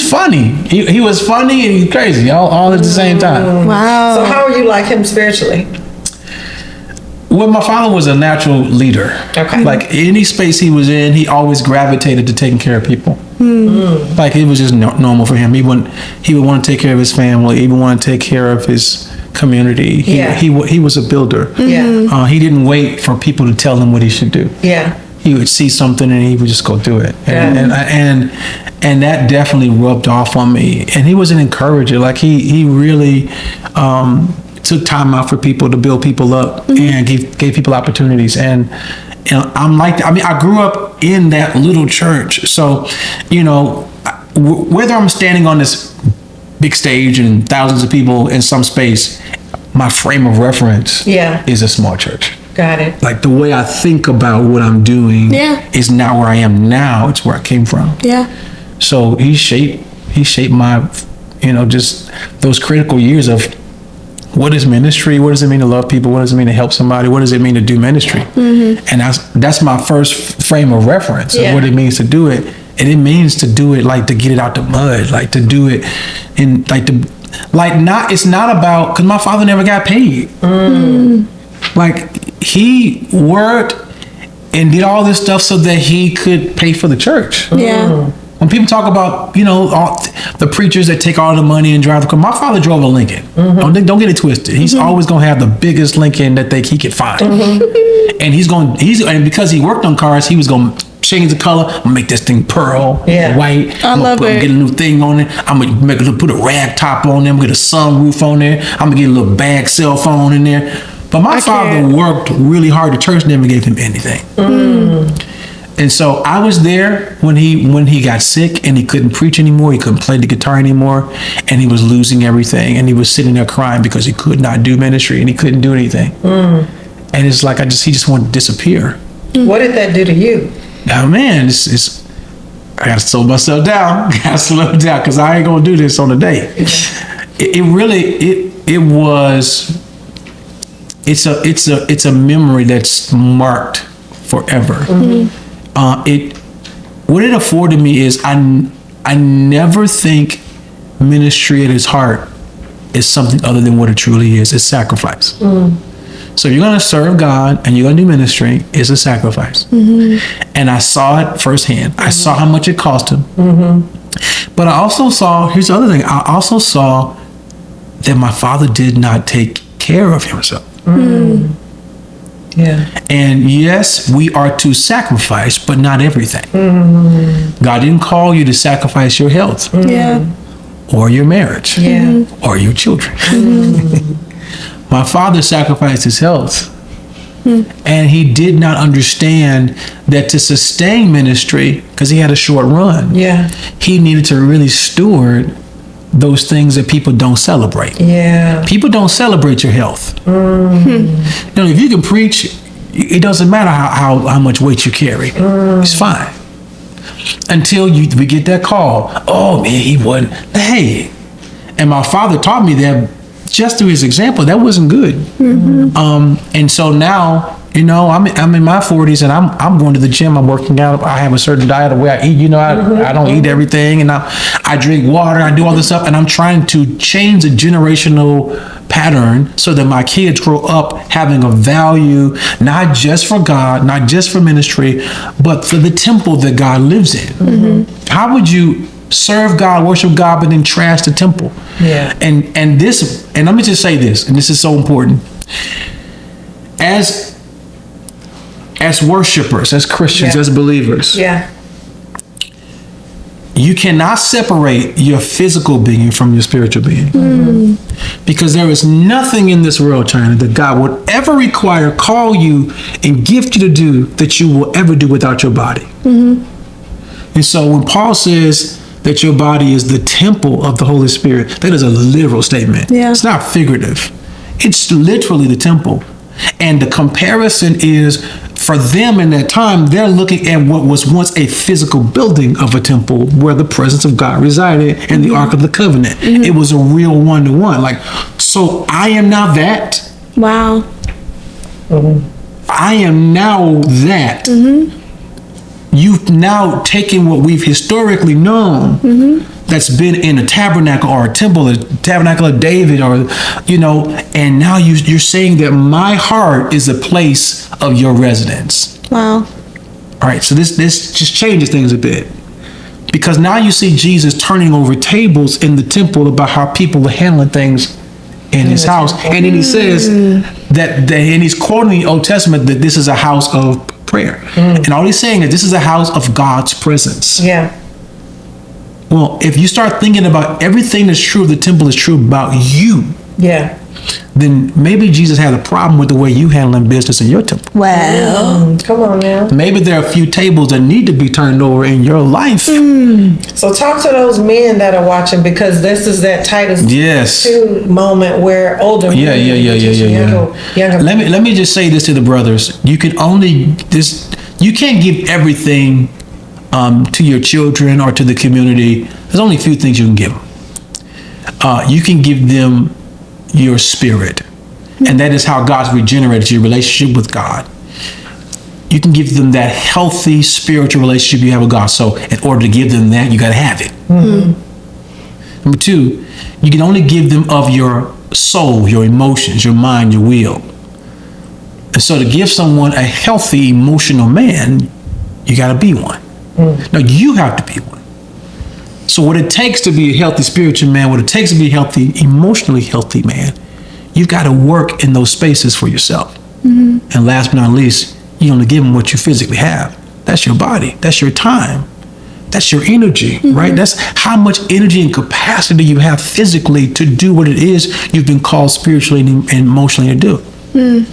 funny. He was funny and crazy all at the same time.
Wow.
So how are you like him spiritually?
Well, my father was a natural leader.
Okay.
Like, any space he was in, he always gravitated to taking care of people. Like, it was just normal for him. He would want to take care of his family. He would want to take care of his community. He was a builder.
Yeah.
He didn't wait for people to tell him what he should do.
Yeah.
He would see something and he would just go do it. And that definitely rubbed off on me. And he was an encourager. Like, he really took time out for people, to build people up, and gave people opportunities. And I'm like that. I mean, I grew up in that little church. So, whether I'm standing on this big stage and thousands of people in some space, my frame of reference is a small church.
Got it.
Like, the way I think about what I'm doing is not where I am now. It's where I came from.
Yeah.
So he shaped my, just those critical years of what is ministry? What does it mean to love people? What does it mean to help somebody? What does it mean to do ministry? And that's my first frame of reference of what it means to do it. And it means to do it, like, to get it out the mud, like, to do it in, it's not about, because my father never got paid. Like, he worked and did all this stuff so that he could pay for the church.
Yeah.
When people talk about, all the preachers that take all the money and drive the car, my father drove a Lincoln. Don't get it twisted. He's always gonna have the biggest Lincoln that he could find. And and because he worked on cars, he was gonna change the color. I'm gonna make this thing pearl, white.
I love it.
Get a new thing on it. I'm gonna put a rag top on there. I'm gonna get a sunroof on there. I'm gonna get a little bag cell phone in there. But my father worked really hard. The church never gave him anything. And so I was there when he got sick and he couldn't preach anymore. He couldn't play the guitar anymore, and he was losing everything. And he was sitting there crying because he could not do ministry and he couldn't do anything. And it's like he just wanted to disappear.
What did that do to you?
Oh man, I gotta slow myself down. Because I ain't gonna do this on a day. It's a memory that's marked forever. What it afforded me is I never think ministry at its heart is something other than what it truly is. It's sacrifice. So if you're going to serve God and you're going to do ministry, it's a sacrifice. And I saw it firsthand. I saw how much it cost him. But I also saw, here's the other thing, I also saw that my father did not take care of himself.
Yeah.
And yes, we are to sacrifice, but not everything. God didn't call you to sacrifice your health.
Yeah.
Or your marriage.
Yeah.
Or your children. My father sacrificed his health. And he did not understand that to sustain ministry, because he had a short run, he needed to really steward those things that people don't celebrate.
Yeah.
People don't celebrate your health. If you can preach, it doesn't matter how much weight you carry. It's fine. Until we get that call. Oh man, he wasn't. Hey, And my father taught me that just through his example, that wasn't good. And so now, you know, I'm in my 40s and I'm going to the gym, I'm working out, I have a certain diet, the way I eat, you know, I don't eat everything, and I drink water, I do all this stuff, and I'm trying to change the generational pattern so that my kids grow up having a value, not just for God, not just for ministry, but for the temple that God lives in. How would you serve God, worship God, but then trash the temple?
Yeah.
And let me just say this, and this is so important. As worshipers, as Christians, as believers, you cannot separate your physical being from your spiritual being. Because there is nothing in this world, Chyna, that God would ever require, call you, and gift you to do that you will ever do without your body. And so when Paul says that your body is the temple of the Holy Spirit, that is a literal statement. It's not figurative. It's literally the temple. And the comparison is, for them in that time, they're looking at what was once a physical building of a temple where the presence of God resided and the Ark of the Covenant. It was a real one-to-one. Like, so I am now that.
Wow.
I am now that. You've now taken what we've historically known that's been in a tabernacle or a temple, a tabernacle of David, or, you know, and now you're saying that my heart is a place of your residence.
Wow.
All right, so this just changes things a bit. Because now you see Jesus turning over tables in the temple about how people were handling things in his house. And then he says that and he's quoting the Old Testament that this is a house of prayer. And all he's saying is this is a house of God's presence. Well, if you start thinking about everything that's true of the temple is true about you, then maybe Jesus had a problem with the way you handling business in your temple.
Well,
come on now.
Maybe there are a few tables that need to be turned over in your life.
So talk to those men that are watching, because this is that Titus 2 moment where older men, younger.
Let me just say this to the brothers. You can't give everything to your children or to the community. There's only a few things you can give them. You can give them your spirit, and that is how God's regenerated your relationship with God. You can give them that healthy spiritual relationship you have with God. So in order to give them that, you got to have it. Number two, you can only give them of your soul, your emotions, your mind, your will. And so to give someone a healthy emotional man, you got to be one. Now you have to be one. So what it takes to be a healthy spiritual man, what it takes to be a healthy, emotionally healthy man, you've got to work in those spaces for yourself. And last but not least, you only give them what you physically have. That's your body. That's your time. That's your energy, right? That's how much energy and capacity you have physically to do what it is you've been called spiritually and emotionally to do.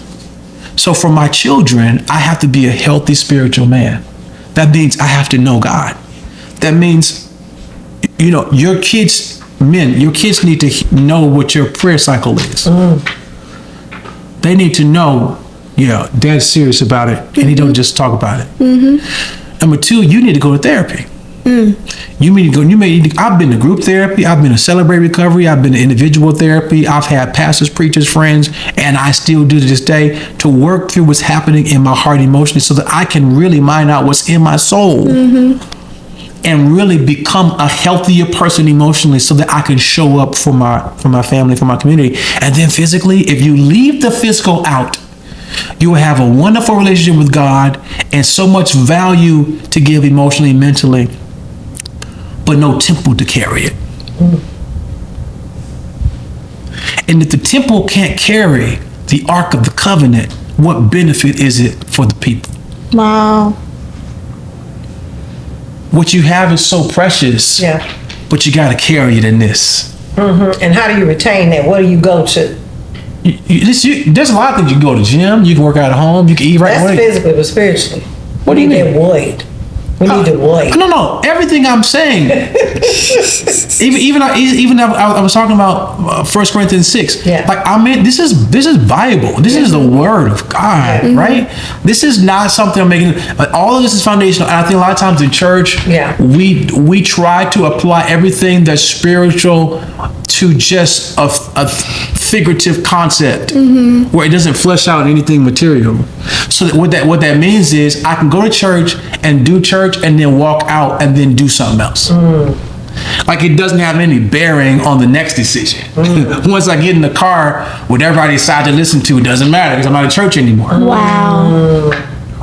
So for my children, I have to be a healthy spiritual man. That means I have to know God. That means, you know, your kids need to know what your prayer cycle is. They need to know, Dad's serious about it, and he don't just talk about it. Number two, you need to go to therapy. You need to go. I've been to group therapy. I've been to Celebrate Recovery. I've been to individual therapy. I've had pastors, preachers, friends, and I still do to this day, to work through what's happening in my heart emotionally so that I can really mine out what's in my soul and really become a healthier person emotionally so that I can show up for my family, for my community. And then physically, if you leave the physical out, you will have a wonderful relationship with God and so much value to give emotionally, mentally, but no temple to carry it. And if the temple can't carry the Ark of the Covenant, what benefit is it for the people?
Wow.
What you have is so precious, but you got to carry it in this.
And how do you retain that? What do you go to?
There's a lot of things. You can go to the gym, you can work out at home, you can eat right.
That's physically, but spiritually.
What do you mean?
Void. We need to void.
No. Everything I'm saying. even I was talking about 1 Corinthians 6. Like, I mean, this is Bible. This is the Word of God, right? This is not something I'm making. All of this is foundational. And I think a lot of times in church, we try to apply everything that's spiritual to just a figurative concept where it doesn't flesh out anything material. So that what that means is I can go to church and do church and then walk out and then do something else. Like it doesn't have any bearing on the next decision. Once I get in the car, whatever I decide to listen to, it doesn't matter because I'm not at church anymore.
Wow.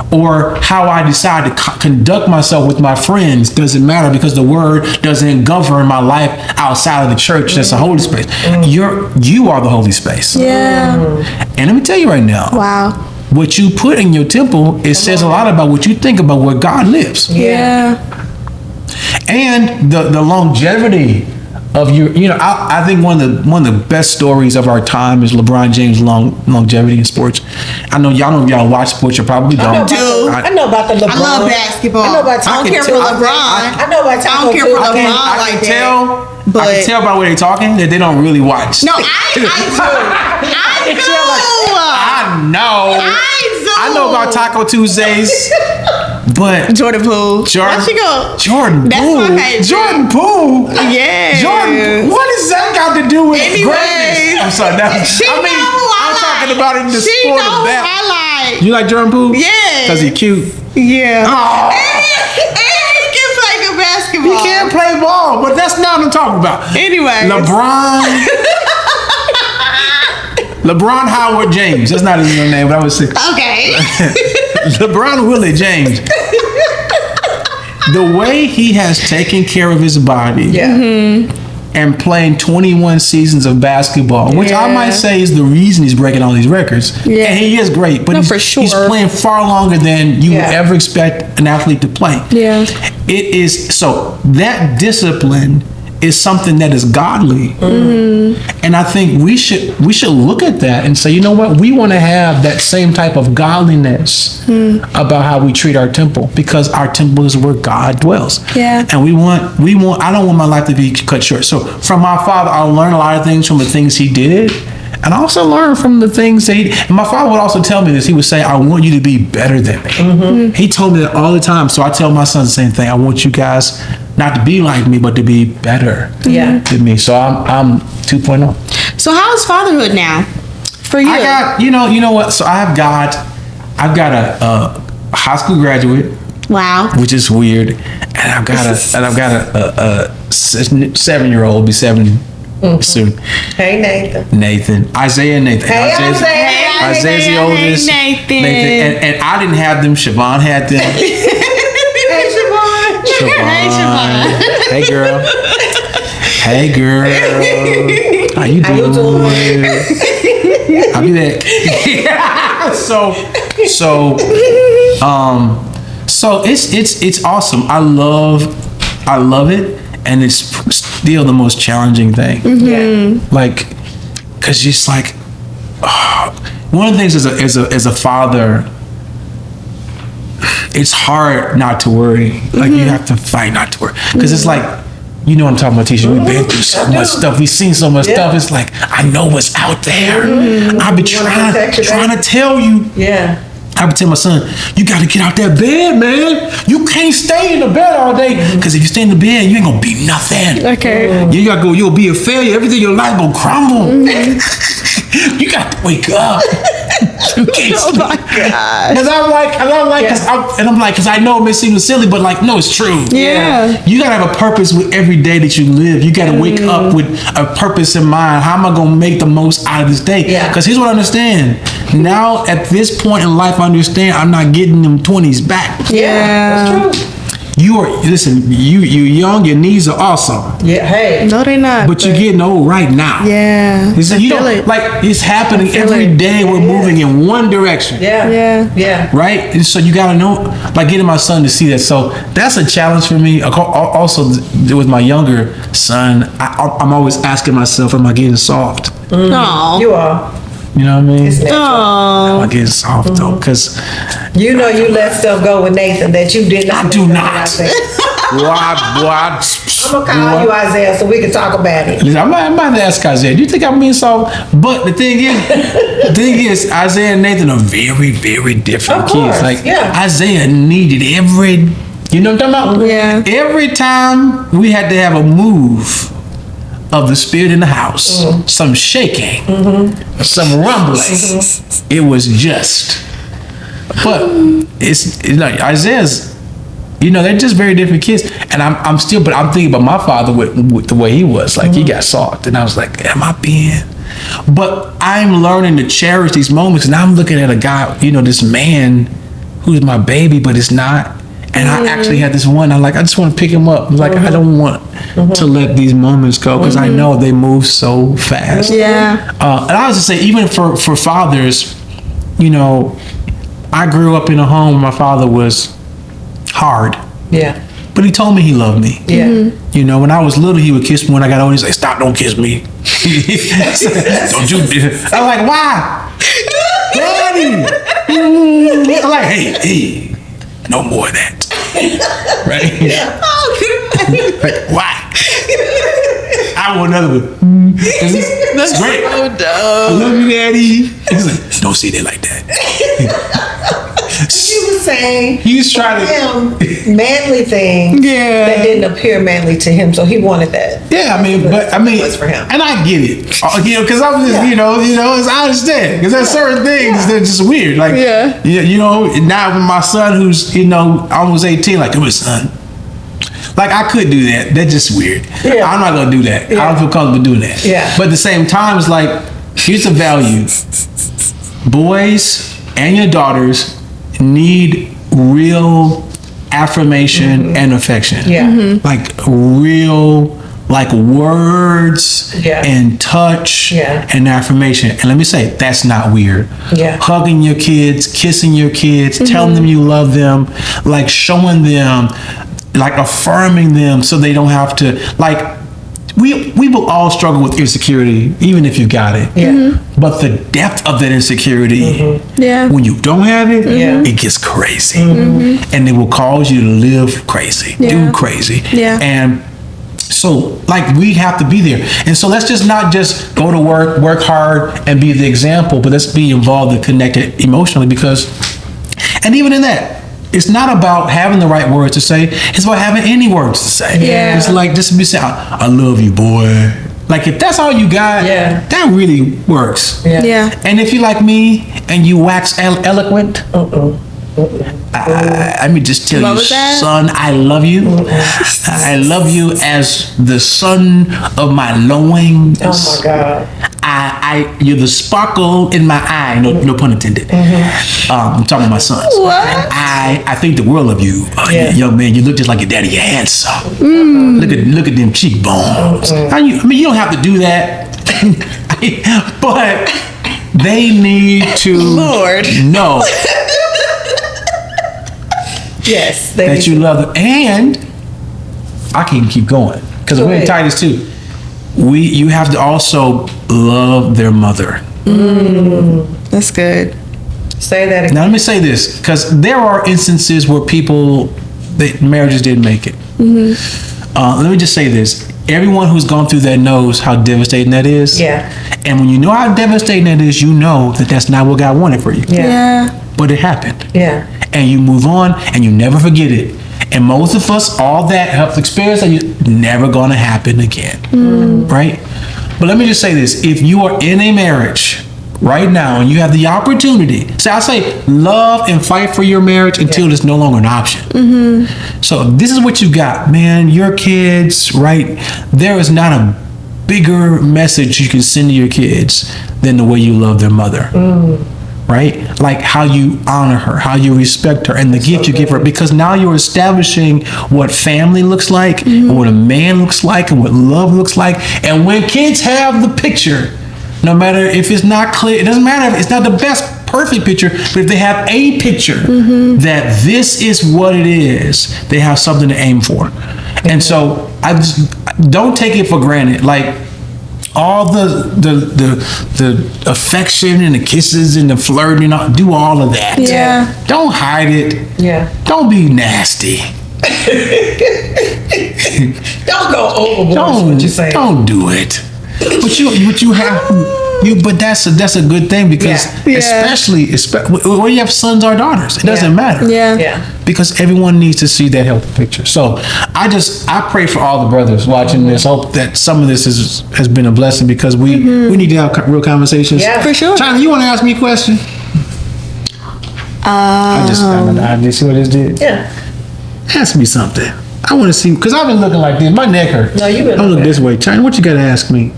Or how I decide to conduct myself with my friends doesn't matter because the word doesn't govern my life outside of the church. That's the holy space. You are the holy space.
Yeah.
And let me tell you right now.
Wow.
What you put in your temple, it says a lot about what you think about where God lives.
Yeah.
And the longevity of I think one of the best stories of our time is LeBron James' longevity in sports. I know y'all if y'all watch sports, you probably don't.
I know about the LeBron.
I love basketball.
I know about
I don't care for LeBron.
I know about
I don't care for LeBron
I
like
can
that.
tell. I can tell by the way they're talking that they don't really watch.
No, I do.
I know. I know about Taco Tuesdays, but
Jordan Poole.
Jordan,
Where'd she go?
Jordan
That's
Poole.
my favorite.
Jordan Poole.
Yeah.
Jordan. What does that got to do with
Anyways,
greatness? I'm sorry. I'm talking about it in the sport of that.
I like.
You like Jordan Poole?
Yeah.
Because he's cute.
Yeah.
Oh.
And he can play good basketball.
He can play ball, but that's not what I'm talking about.
Anyway.
LeBron Howard James. That's not his real name, but I was saying.
Okay.
LeBron Willie James. The way he has taken care of his body and playing 21 seasons of basketball, which I might say is the reason he's breaking all these records.
Yeah.
And he is great, but
for sure.
he's playing far longer than you would ever expect an athlete to play.
Yeah.
It is, so that discipline is something that is godly. And I think we should look at that and say, you know what, we want to have that same type of godliness about how we treat our temple, because our temple is where God dwells.
Yeah.
And we want I don't want my life to be cut short. So from my father, I learned a lot of things from the things he did. And I also learned from the things that and my father would also tell me this. He would say, I want you to be better than me. He told me that all the time. So I tell my sons the same thing. I want you guys not to be like me, but to be better than me. So I'm 2.0.
So how is fatherhood now for you?
I got, you know what? So I've got a high school graduate.
Wow.
Which is weird. And I've got a 7-year-old, be 7 soon.
Hey,
Nathan. Isaiah and Nathan.
Hey,
Isaiah's the oldest.
Nathan.
And I didn't have them. Siobhan had them.
Hey, Siobhan.
Hey, girl. Hey, girl. How you doing? I'll be back. So it's awesome. I love it, and it's still the most challenging thing. Like, cause just like one of the things as a father, it's hard not to worry. Like you have to fight not to worry, because it's like, you know what I'm talking about, Titia. We've been through so much stuff. We've seen so much stuff. It's like, I know what's out there. I've been trying to tell you.
Yeah.
I would tell my son, you got to get out that bed, man. You can't stay in the bed all day, because if you stay in the bed, you ain't gonna be nothing.
Okay.
You gotta go. You'll be a failure. Everything in your life gonna crumble. You got to wake up. You can't
Oh my God.
Because I know it may seem silly, but like, no, it's true.
Yeah.
You gotta have a purpose with every day that you live. You gotta wake up with a purpose in mind. How am I gonna make the most out of this day?
Yeah.
Because here's what I understand. Now, at this point in life, I understand I'm not getting them 20s back.
Yeah. That's true.
You young, your knees are awesome.
Yeah. Hey.
No, they're not.
But you're getting old right now.
Yeah.
You
feel
don't,
it.
like, it's happening every
it.
day. We're moving in one direction.
Yeah.
Yeah.
Yeah.
Right? And so you gotta know, like, getting my son to see that. So that's a challenge for me. Also, with my younger son, I'm always asking myself, am I getting soft?
No.
You are.
You know what I mean?
It's natural.
Am I getting soft though? Because
You know you let stuff go with Nathan that you did not.
I do not.
I'm
I'm
gonna call you Isaiah so we can talk about it.
I'm about to ask Isaiah, do you think I'm being soft? But the thing is, Isaiah and Nathan are very, very different
Of course,
kids. Like,
yeah.
Isaiah needed you know what I'm talking about?
Yeah.
Every time we had to have a move, of the spirit in the house, some shaking, some rumbling. It was just. But it's like Isaiah's, they're just very different kids. And I'm thinking about my father with the way he was. Like, he got soft. And I was like, am I being? But I'm learning to cherish these moments. And I'm looking at a guy, this man who's my baby, but it's not. And I actually had this one, I just want to pick him up. Like, I don't want to let these moments go because I know they move so fast.
Yeah.
And I was to say, even for fathers, I grew up in a home where my father was hard.
Yeah.
But he told me he loved me.
Yeah.
When I was little, he would kiss me. When I got older, he'd say, stop, don't kiss me. Don't you do it. I'm like, why? Daddy. I'm like, hey, no more of that. Right? Like, why? I want another one. That's great.
So dumb.
I love you, Daddy. He's like, don't say that like that.
He was saying
He was trying to
manly things
Yeah.
that didn't appear manly to him, so he wanted that.
Yeah,
It was for him.
and I get it, because I'm just, I understand, because there's certain things that are just weird, like, now with my son who's, almost 18, like, come here, son. Like, I could do that. That's just weird.
Yeah.
I'm not gonna do that. I don't feel comfortable doing that.
Yeah.
But at the same time, it's like, here's a value. Boys and your daughters need real affirmation and affection.
Yeah.
Like real, like words and touch and affirmation. And let me say, that's not weird.
Yeah.
Hugging your kids, kissing your kids, telling them you love them, like showing them, like affirming them so they don't have to, like, we will all struggle with insecurity, even if you got it.
Yeah.
But the depth of that insecurity,
Yeah.
when you don't have it, it gets crazy. And it will cause you to live crazy, do crazy.
Yeah.
And so, like, we have to be there. And so let's just not just go to work hard and be the example, but let's be involved and connected emotionally, because, and even in that, it's not about having the right words to say. It's about having any words to say.
Yeah.
It's like, just be saying, I love you, boy. Like, if that's all you got, that really works.
Yeah.
And if you like me and you wax eloquent, let me just tell you, son, I love you. I love you as the son of my loins.
Oh my God.
You're the sparkle in my eye. No pun intended. I'm talking about my sons.
What?
I think the world of you, young man. You look just like your daddy. You're handsome. Look at them cheekbones. You don't have to do that, but they need to know.
Yes,
that you love them. And I can keep going, because we're in Titus 2. You have to also love their mother.
That's good.
Say that again.
Now let me say this, because there are instances where marriages didn't make it. Let me just say this. Everyone who's gone through that knows how devastating that is.
Yeah.
And when you know how devastating that is, you know that that's not what God wanted for you.
Yeah.
But it happened.
Yeah.
And you move on and you never forget it. And most of us, all that health experience, is never going to happen again. Right? But let me just say this. If you are in a marriage right now and you have the opportunity, so I say love and fight for your marriage until it's no longer an option. So this is what you got, man. Your kids, right? There is not a bigger message you can send to your kids than the way you love their mother. Right? Like how you honor her, how you respect her, and the gift you give her, because now you're establishing what family looks like, and what a man looks like, and what love looks like. And when kids have the picture, no matter if it's not clear, it doesn't matter if it's not the best perfect picture, but if they have a picture that this is what it is, they have something to aim for. And so I just don't take it for granted. Like, all the affection and the kisses and the flirting, do all of that.
Yeah.
Don't hide it.
Yeah.
Don't be nasty.
Don't go overboard. What you saying?
Don't do it. But you have. But that's a good thing because especially when you have sons or daughters, it doesn't matter.
Yeah.
Because everyone needs to see that healthy picture. So I pray for all the brothers watching this. Hope that some of this has been a blessing because we need to have real conversations.
Yeah,
for sure.
Chyna, you want to ask me a question? I just see what this did.
Yeah.
Ask me something. I want to see because I've been looking like this. My neck hurts.
No, you've been
I'm looking
looking
this way. Chyna, what you got to ask me?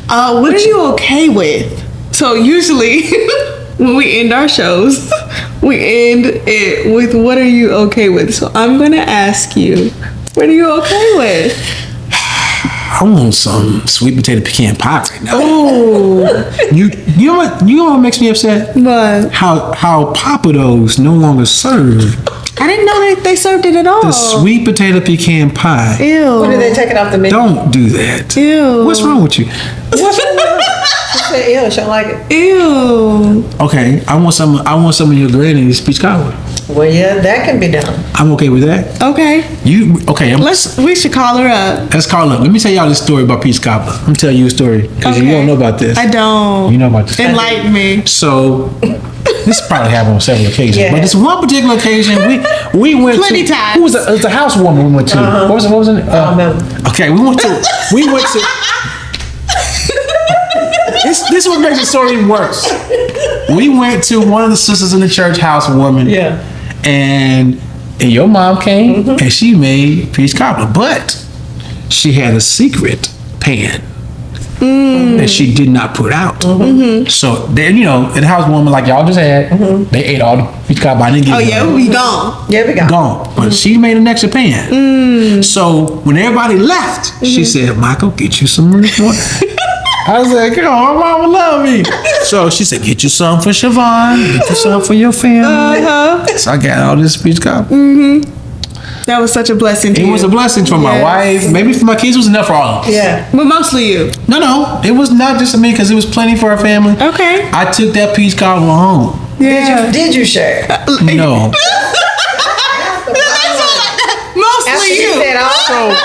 What are you okay with? So usually when we end our shows, we end it with what are you okay with? So I'm gonna ask you, what are you okay with?
I want some sweet potato pecan pie right now.
Oh,
You know what makes me upset?
but
How Papados no longer serve
I didn't know they served it at all.
the sweet potato pecan pie.
Ew.
When did they take it off the menu?
Don't do that.
Ew.
What's wrong with you?
What's wrong with her? She said, ew, she don't like it.
Ew.
Okay, I want some of your granny's peach cobbler.
Well, yeah, that can be done.
I'm okay with that.
Okay. We should call her up.
Let's call her. Let me tell y'all this story about peach cobbler. I'm gonna tell you a story because you don't know about this.
I don't.
You know about this.
Enlighten me.
So this probably happened on several occasions,
Yeah.
but this one particular occasion we went
Plenty
to.
times.
It was a housewarming we went to. What was it?
I don't remember.
Okay, we went to. This is what makes the story even worse. We went to one of the sisters in the church housewarming.
Yeah.
And your mom came and she made peach cobbler, but she had a secret pan that she did not put out. So then, at the housewarming like y'all just had, they ate all the peach cobbler. I didn't get none.
We gone.
Yeah, we got
Gone. But she made an extra pan. So when everybody left, she said, Michael, get you some more. I was like, oh, mama love me. So she said, get you some for Siobhan, get you some for your family. So I got all this peach cobbler.
That was such a blessing to
It
you.
was a blessing for my wife. Maybe for my kids, it was enough for all of us.
Yeah.
But mostly you.
No, it was not just for me because it was plenty for our family.
Okay.
I took that peach cobbler home.
Yeah.
Did you share?
No.
Mostly
After
you.
said all,
So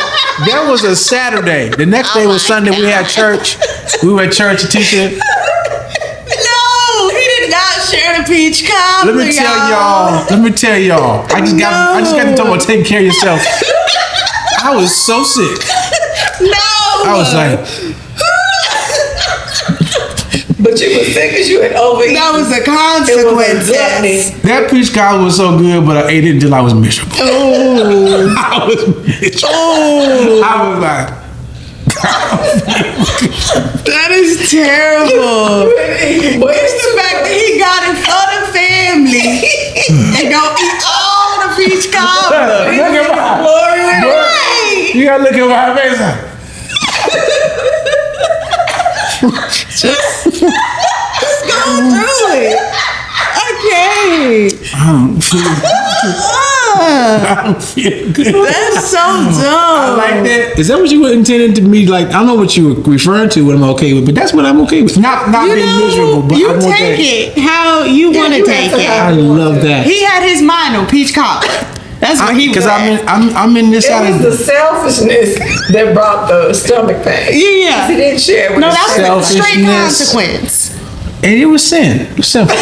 that was a Saturday. The next day was Sunday. We had church. We were at church at Titia.
No, he did not share the peach cobbler.
Let me tell y'all. I just got to talk about taking care of yourself. I was so sick.
No.
I was like,
but you were sick because you had overeaten.
That was the
It was
consequence.
a gluttony.
that peach cobbler was so good, but I ate it until I was miserable.
Oh.
I was miserable.
Oh.
I was like,
That is terrible.
Where's
The fact that he got it for the family and go eat all the peach cobbler.
look at my
Right.
You gotta look at my face.
Just go through it. Okay.
I don't feel good.
That's so dumb.
Like that. Is that what you were intending to me? Like, I don't know what you were referring to, what I'm okay with, but that's what I'm okay with. Not being miserable, but
you
I want
take
that.
it how you want to
you
take
have to
it.
I love that.
He had his mind on peach cobbler. That's what he was.
Because
at.
I'm in this
It
side
was
of
the selfishness that brought the stomach pain.
Yeah.
He didn't share with
No,
his
that was a straight
Selfishness.
consequence.
and it was sin. It was simple.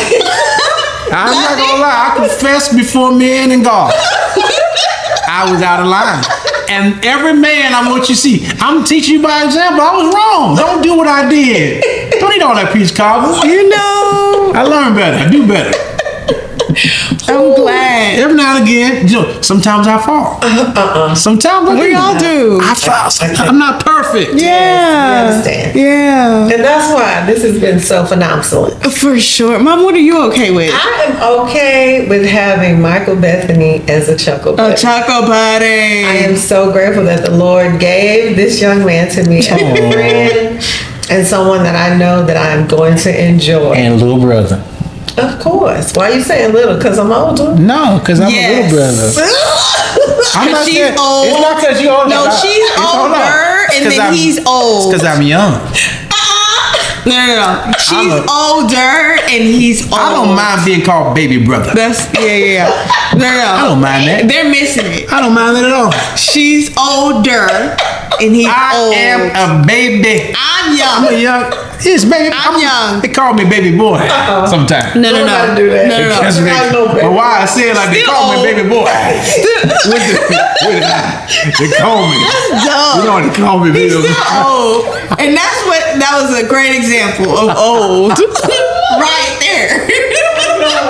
I'm not gonna lie, I confess before men and God. I was out of line. And every man I want you to see, I'm teaching you by example. I was wrong. Don't do what I did. Don't eat all that peach cobbler.
You know,
I learn better. I do better.
I'm glad.
Every now and again, sometimes I fall. Sometimes
We all do.
I fall. I'm not perfect.
Yeah.
We understand.
Yeah.
And that's why this has been so phenomenal.
For sure. Mom, what are you okay with?
I am okay with having Michael Bethany as a chuckle
A
buddy.
choco buddy.
I am so grateful that the Lord gave this young man to me as a friend and someone that I know that I am going to enjoy.
And little brother.
Of course. Why are you saying little? Because I'm older?
No, because I'm
Yes.
a little brother. I'm not
she's
saying,
old.
It's not because you're older.
No, she's older, and then he's old.
It's because I'm young.
No. She's older, and he's old.
I don't mind being called baby brother.
That's yeah.
I don't mind that.
They're missing it.
I don't mind that at all.
She's older and he's old.
I am a baby.
I'm
I'm a
young.
young. Yes, baby.
I'm young.
They call me baby boy sometimes.
No.
Nobody do that.
No.
Because but why I say it like they
Still
call me
old.
baby boy? They call me.
Dumb.
You know they call me baby
He's
boy.
still old. And that was a great example of old. Right there.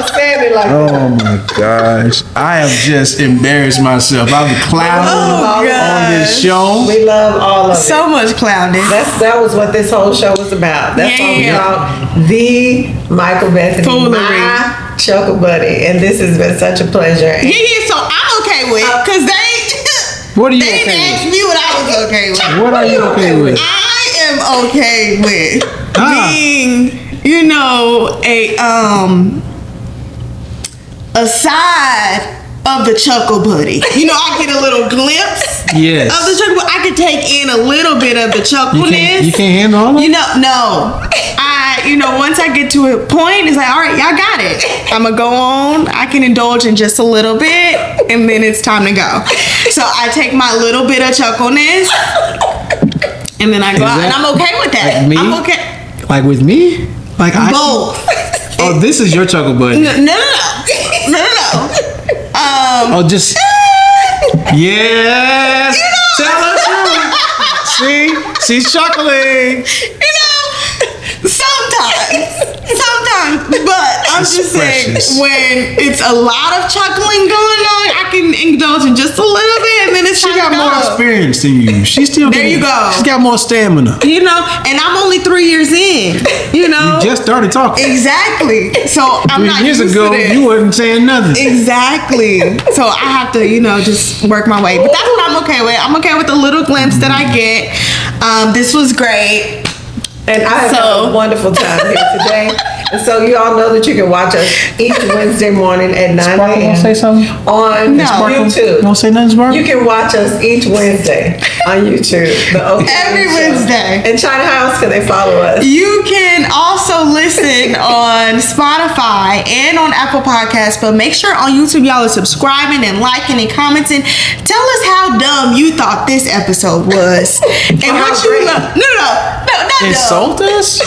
Standing like
Oh my gosh. I have just embarrassed myself. I'm a clown
Oh,
on this
gosh.
show.
we love all of it.
So much clowning.
That was what this whole show was about. That's all
Yeah.
about the Michael Bethany,
Foolery.
my chuckle buddy, and this has been such a pleasure.
Yeah, so I'm okay with because they
What are you
they
okay
didn't ask
with?
me what I was okay with.
What are you okay with?
I am okay with
Ah.
being, a side of the chuckle buddy. I get a little glimpse
Yes.
of the chuckle. I could take in a little bit of the chuckleness.
You can't handle all of it?
No. Once I get to a point, it's like, all right, y'all got it. I'm gonna go on. I can indulge in just a little bit, and then it's time to go. So I take my little bit of chuckleness, and then I go out, and I'm okay with that.
Like me?
I'm okay.
Like with me? Like I
Both.
Oh, this is your chuckle buddy.
No.
Oh, just yes. Tell us truth. See, she's chuckling.
Sometimes, but I'm
It's
just
precious.
saying when it's a lot of chuckling going on, I can indulge in just a little bit, and then it's
She
time
got
to
more
go.
experience than you. She's still.
There you go.
She's got more stamina.
And I'm only 3 years in.
You just started talking.
Exactly. So I'm
3
not
years
used
ago,
to this.
you wasn't saying nothing.
Exactly. So I have to, just work my way. But that's what I'm okay with. I'm okay with the little glimpse that I get. This was great.
And I have had a wonderful time here today. And so you all know that you can watch us each Wednesday morning at 9
Sparkle,
a.m.
wanna say something?
on YouTube.
You won't say nothing, Sparkle?
You can watch us each Wednesday on YouTube.
Every Wednesday.
And Chyna, how else can they follow us?
You can also listen on Spotify and on Apple Podcasts, but make sure on YouTube y'all are subscribing and liking and commenting. Tell us how dumb you thought this episode was. And
Or how
what you
great.
love. No, not dumb.
Insult us?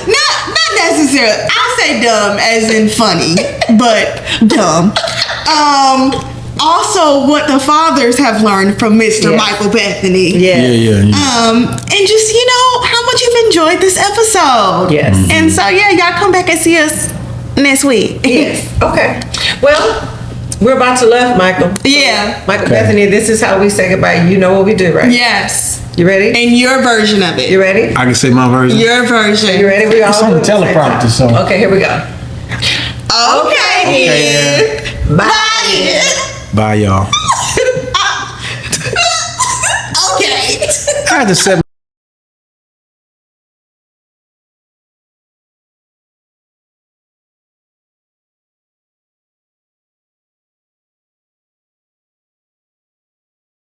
Not necessarily. I say dumb as in funny, but dumb. Also, what the fathers have learned from Mr.
Yes.
Michael Bethany.
Yes.
And just how much you've enjoyed this episode.
Yes.
And so y'all come back and see us next week.
Yes. Okay. Well, we're about to leave, Michael.
Yeah.
Michael Bethany, this is how we say goodbye. You know what we do, right?
Yes.
You ready?
And your version of it.
You ready?
I can say my version.
Your version.
You ready? We all
It's on
do
the
it at same
teleprompter,
time.
so.
Okay, here we go.
Okay.
Bye.
Bye, y'all.
Okay.
I had to set